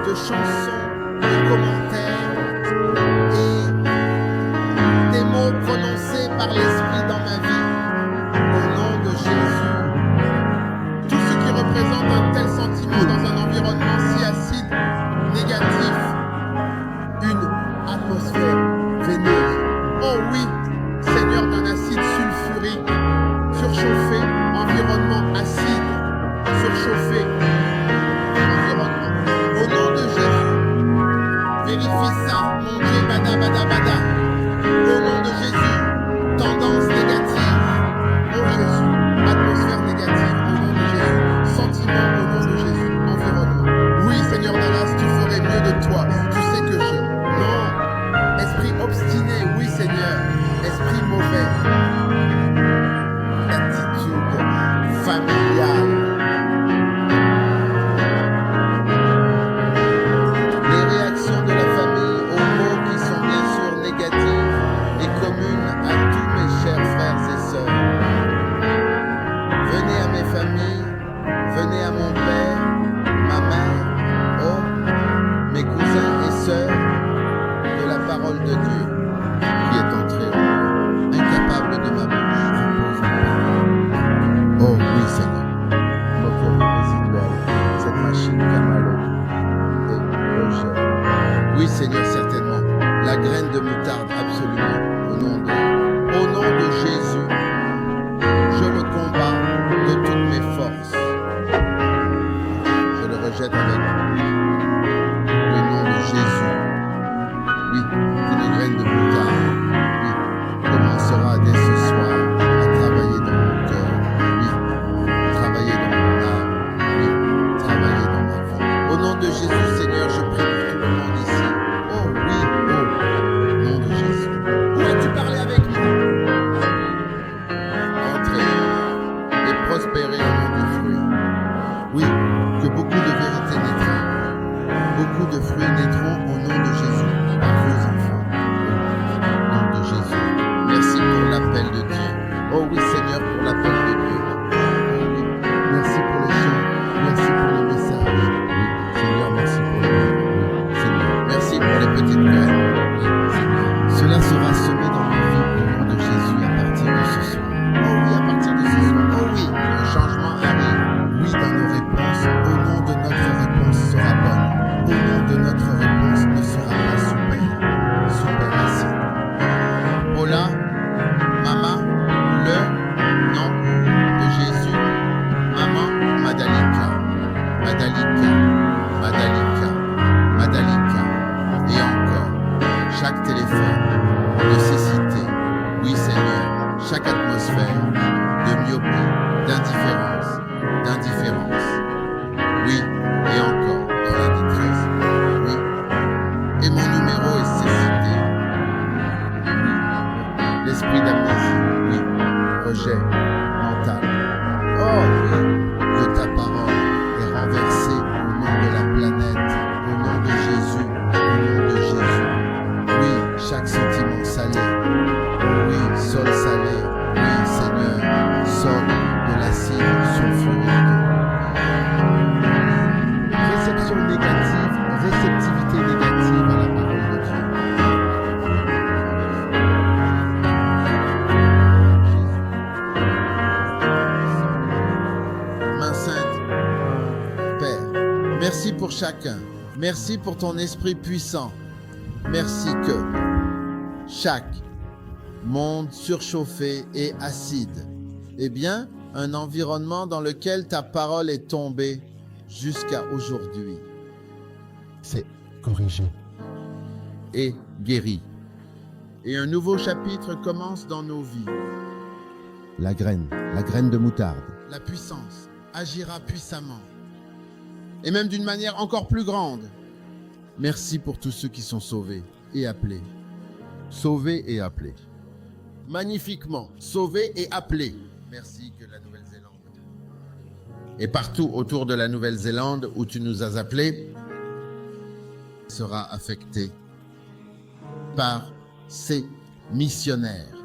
de chansons, de commentaires et des mots prononcés par l'Esprit dans ma vie. Au nom de Jésus, tout ce qui représente un tel sentiment dans un environnement si acide, négatif, une atmosphère veineuse. Oh oui, Seigneur, d'un acide sulfurique, surchauffé, environnement acide, surchauffé, environnement. Au nom de Jésus, vérifie ça, mon Dieu, bada bada bada. Au nom de Jésus, tendance négative. Oh Jésus, atmosphère négative. Au nom de Jésus, sentiment. Au nom de Jésus, environnement. Oui, Seigneur Dallas, tu ferais mieux de toi. Tu sais que je... Non. Esprit obstiné, oui Seigneur. Esprit mauvais. Attitude familiale. Les réactions de la famille aux mots qui sont bien sûr négatives et communes à tous mes chers frères et sœurs. Venez à mes familles, venez à mon père, ma mère, oh, mes cousins et sœurs de la parole de Dieu qui est entrée en moi, incapable de ma bouche. Oh oui Seigneur, nos cœurs résiduels, esprit d'amnésie, oui, rejet mental. Oh oui, que ta parole est renversée au nom de la planète, au nom de Jésus, au nom de Jésus. Oui, chaque sentiment salé, oui, sol salé, oui, Seigneur, sol de l'acide sulfurique. Réception négative, réceptivité négative à la parole de Dieu. Main sainte, Père, merci pour chacun. Merci pour ton esprit puissant. Merci que chaque monde surchauffé et acide est bien un environnement dans lequel ta parole est tombée jusqu'à aujourd'hui. C'est corrigé. Et guéri. Et un nouveau chapitre commence dans nos vies. La graine de moutarde. La puissance agira puissamment. Et même d'une manière encore plus grande. Merci pour tous ceux qui sont sauvés et appelés. Sauvés et appelés. Magnifiquement, sauvés et appelés. Merci que la Nouvelle-Zélande. Et partout autour de la Nouvelle-Zélande où tu nous as appelés, sera affecté par ces missionnaires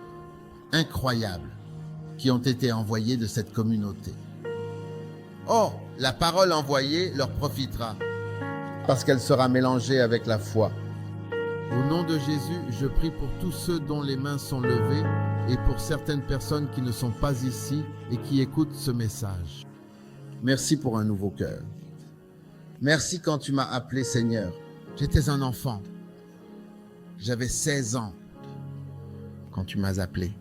incroyables qui ont été envoyés de cette communauté. Oh, la parole envoyée leur profitera parce qu'elle sera mélangée avec la foi. Au nom de Jésus, je prie pour tous ceux dont les mains sont levées et pour certaines personnes qui ne sont pas ici et qui écoutent ce message. Merci pour un nouveau cœur. Merci quand tu m'as appelé Seigneur. J'étais un enfant. J'avais 16 ans quand tu m'as appelé.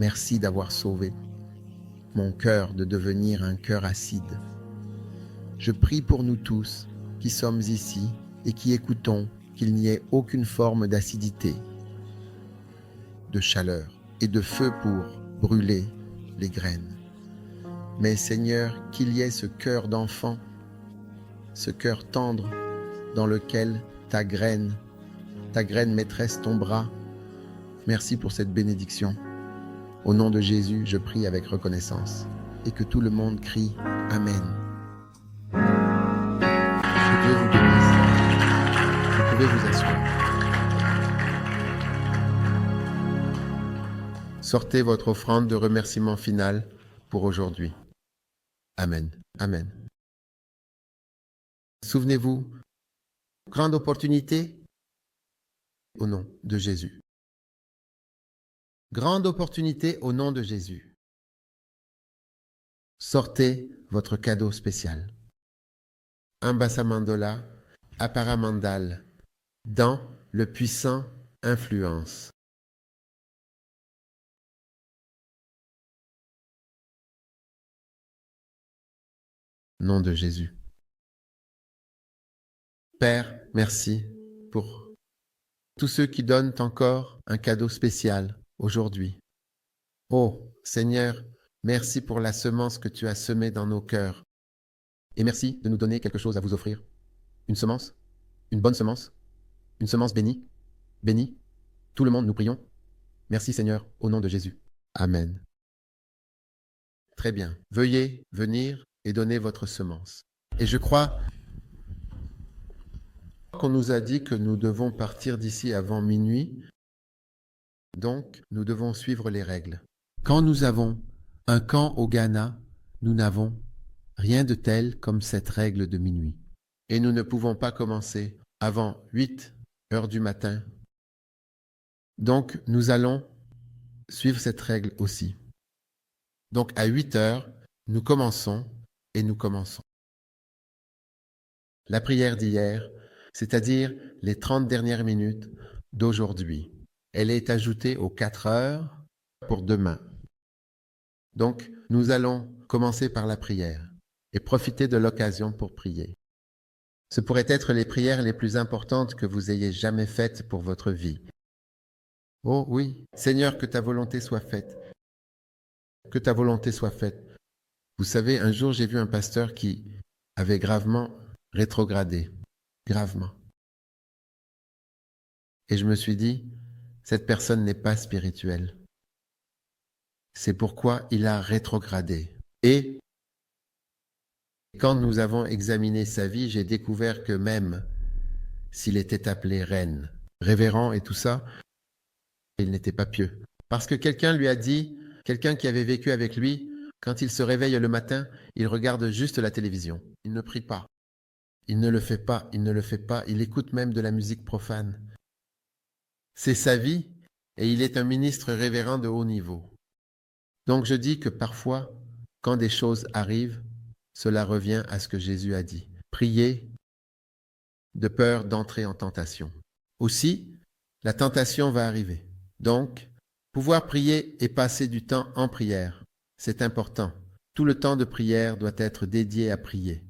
Merci d'avoir sauvé mon cœur de devenir un cœur acide. Je prie pour nous tous qui sommes ici et qui écoutons qu'il n'y ait aucune forme d'acidité, de chaleur et de feu pour brûler les graines. Mais Seigneur, qu'il y ait ce cœur d'enfant, ce cœur tendre dans lequel ta graine maîtresse ton bras. Merci pour cette bénédiction. Au nom de Jésus, je prie avec reconnaissance et que tout le monde crie Amen. Que Dieu vous bénisse. Vous pouvez vous asseoir. Sortez votre offrande de remerciement final pour aujourd'hui. Amen. Amen. Souvenez-vous, grande opportunité au nom de Jésus. Grande opportunité au nom de Jésus. Sortez votre cadeau spécial. Ambassamandola, Aparamandal, dans le puissant influence. Nom de Jésus. Père, merci pour tous ceux qui donnent encore un cadeau spécial aujourd'hui. Oh Seigneur, merci pour la semence que tu as semée dans nos cœurs. Et merci de nous donner quelque chose à vous offrir. Une semence, une bonne semence, une semence bénie. Bénie, tout le monde, nous prions. Merci Seigneur, au nom de Jésus. Amen. Très bien. Veuillez venir et donner votre semence. Et je crois qu'on nous a dit que nous devons partir d'ici avant minuit. Donc, nous devons suivre les règles. Quand nous avons un camp au Ghana, nous n'avons rien de tel comme cette règle de minuit. Et nous ne pouvons pas commencer avant 8 heures du matin. Donc, nous allons suivre cette règle aussi. Donc, à 8 heures, nous commençons et nous commençons. La prière d'hier, c'est-à-dire les 30 dernières minutes d'aujourd'hui, elle est ajoutée aux 4 heures pour demain. Donc, nous allons commencer par la prière et profiter de l'occasion pour prier. Ce pourraient être les prières les plus importantes que vous ayez jamais faites pour votre vie. Oh oui, Seigneur, que ta volonté soit faite. Que ta volonté soit faite. Vous savez, un jour, j'ai vu un pasteur qui avait gravement rétrogradé. Gravement. Et je me suis dit, cette personne n'est pas spirituelle. C'est pourquoi il a rétrogradé. Et quand nous avons examiné sa vie, j'ai découvert que même s'il était appelé reine, révérend et tout ça, il n'était pas pieux. Parce que quelqu'un lui a dit, quelqu'un qui avait vécu avec lui, quand il se réveille le matin, il regarde juste la télévision. Il ne prie pas. Il ne le fait pas, il ne le fait pas. Il écoute même de la musique profane. C'est sa vie et il est un ministre révérend de haut niveau. Donc je dis que parfois, quand des choses arrivent, cela revient à ce que Jésus a dit. Priez de peur d'entrer en tentation. Aussi, la tentation va arriver. Donc, pouvoir prier et passer du temps en prière, c'est important. Tout le temps de prière doit être dédié à prier.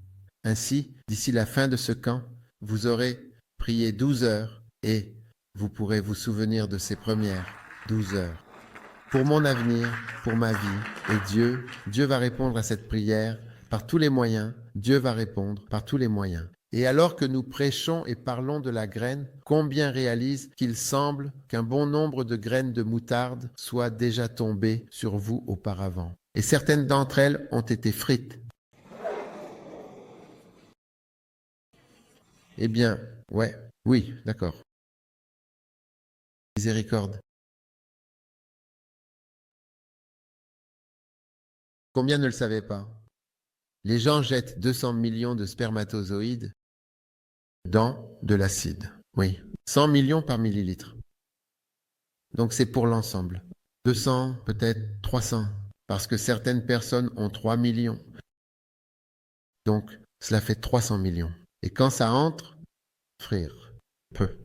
Ainsi, d'ici la fin de ce camp, vous aurez prié 12 heures et vous pourrez vous souvenir de ces premières 12 heures. Pour mon avenir, pour ma vie, et Dieu va répondre à cette prière par tous les moyens. Dieu va répondre par tous les moyens. Et alors que nous prêchons et parlons de la graine, combien réalisent qu'il semble qu'un bon nombre de graines de moutarde soient déjà tombées sur vous auparavant. Et certaines d'entre elles ont été frites. Eh bien, oui, d'accord. Miséricorde. Combien ne le savaient pas? Les gens jettent 200 millions de spermatozoïdes dans de l'acide. Oui, 100 millions par millilitre. Donc c'est pour l'ensemble. 200, peut-être 300, parce que certaines personnes ont 3 millions. Donc cela fait 300 millions. Et quand ça entre, frère, peu.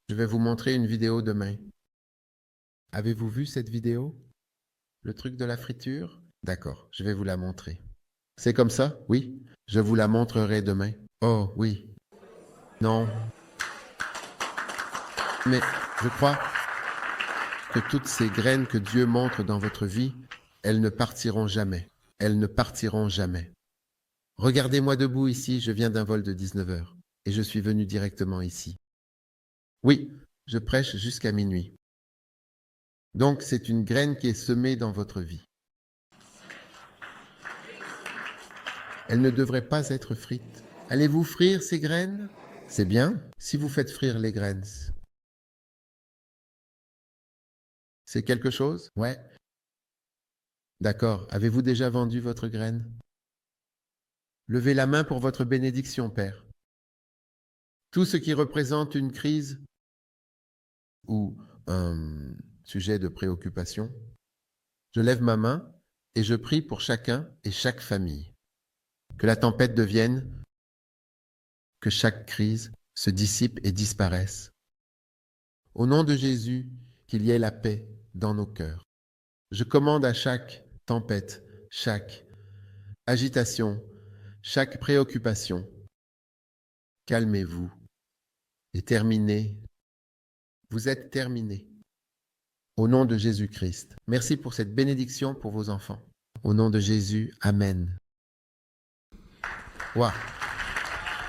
Je vais vous montrer une vidéo demain. Avez-vous vu cette vidéo? Le truc de la friture? D'accord, je vais vous la montrer. C'est comme ça? Oui. Je vous la montrerai demain. Oh, oui. Non. Mais je crois que toutes ces graines que Dieu montre dans votre vie, elles ne partiront jamais. Elles ne partiront jamais. Regardez-moi debout ici, je viens d'un vol de 19 heures et je suis venu directement ici. Oui, je prêche jusqu'à minuit. Donc c'est une graine qui est semée dans votre vie. Elle ne devrait pas être frite. Allez-vous frire ces graines? C'est bien si vous faites frire les graines. C'est quelque chose? Ouais. D'accord. Avez-vous déjà vendu votre graine? Levez la main pour votre bénédiction, Père. Tout ce qui représente une crise ou un sujet de préoccupation, je lève ma main et je prie pour chacun et chaque famille. Que la tempête devienne, que chaque crise se dissipe et disparaisse. Au nom de Jésus, qu'il y ait la paix dans nos cœurs. Je commande à chaque tempête, chaque agitation, chaque préoccupation, calmez-vous et terminez. Vous êtes terminés. Au nom de Jésus-Christ. Merci pour cette bénédiction pour vos enfants. Au nom de Jésus, Amen. Waouh.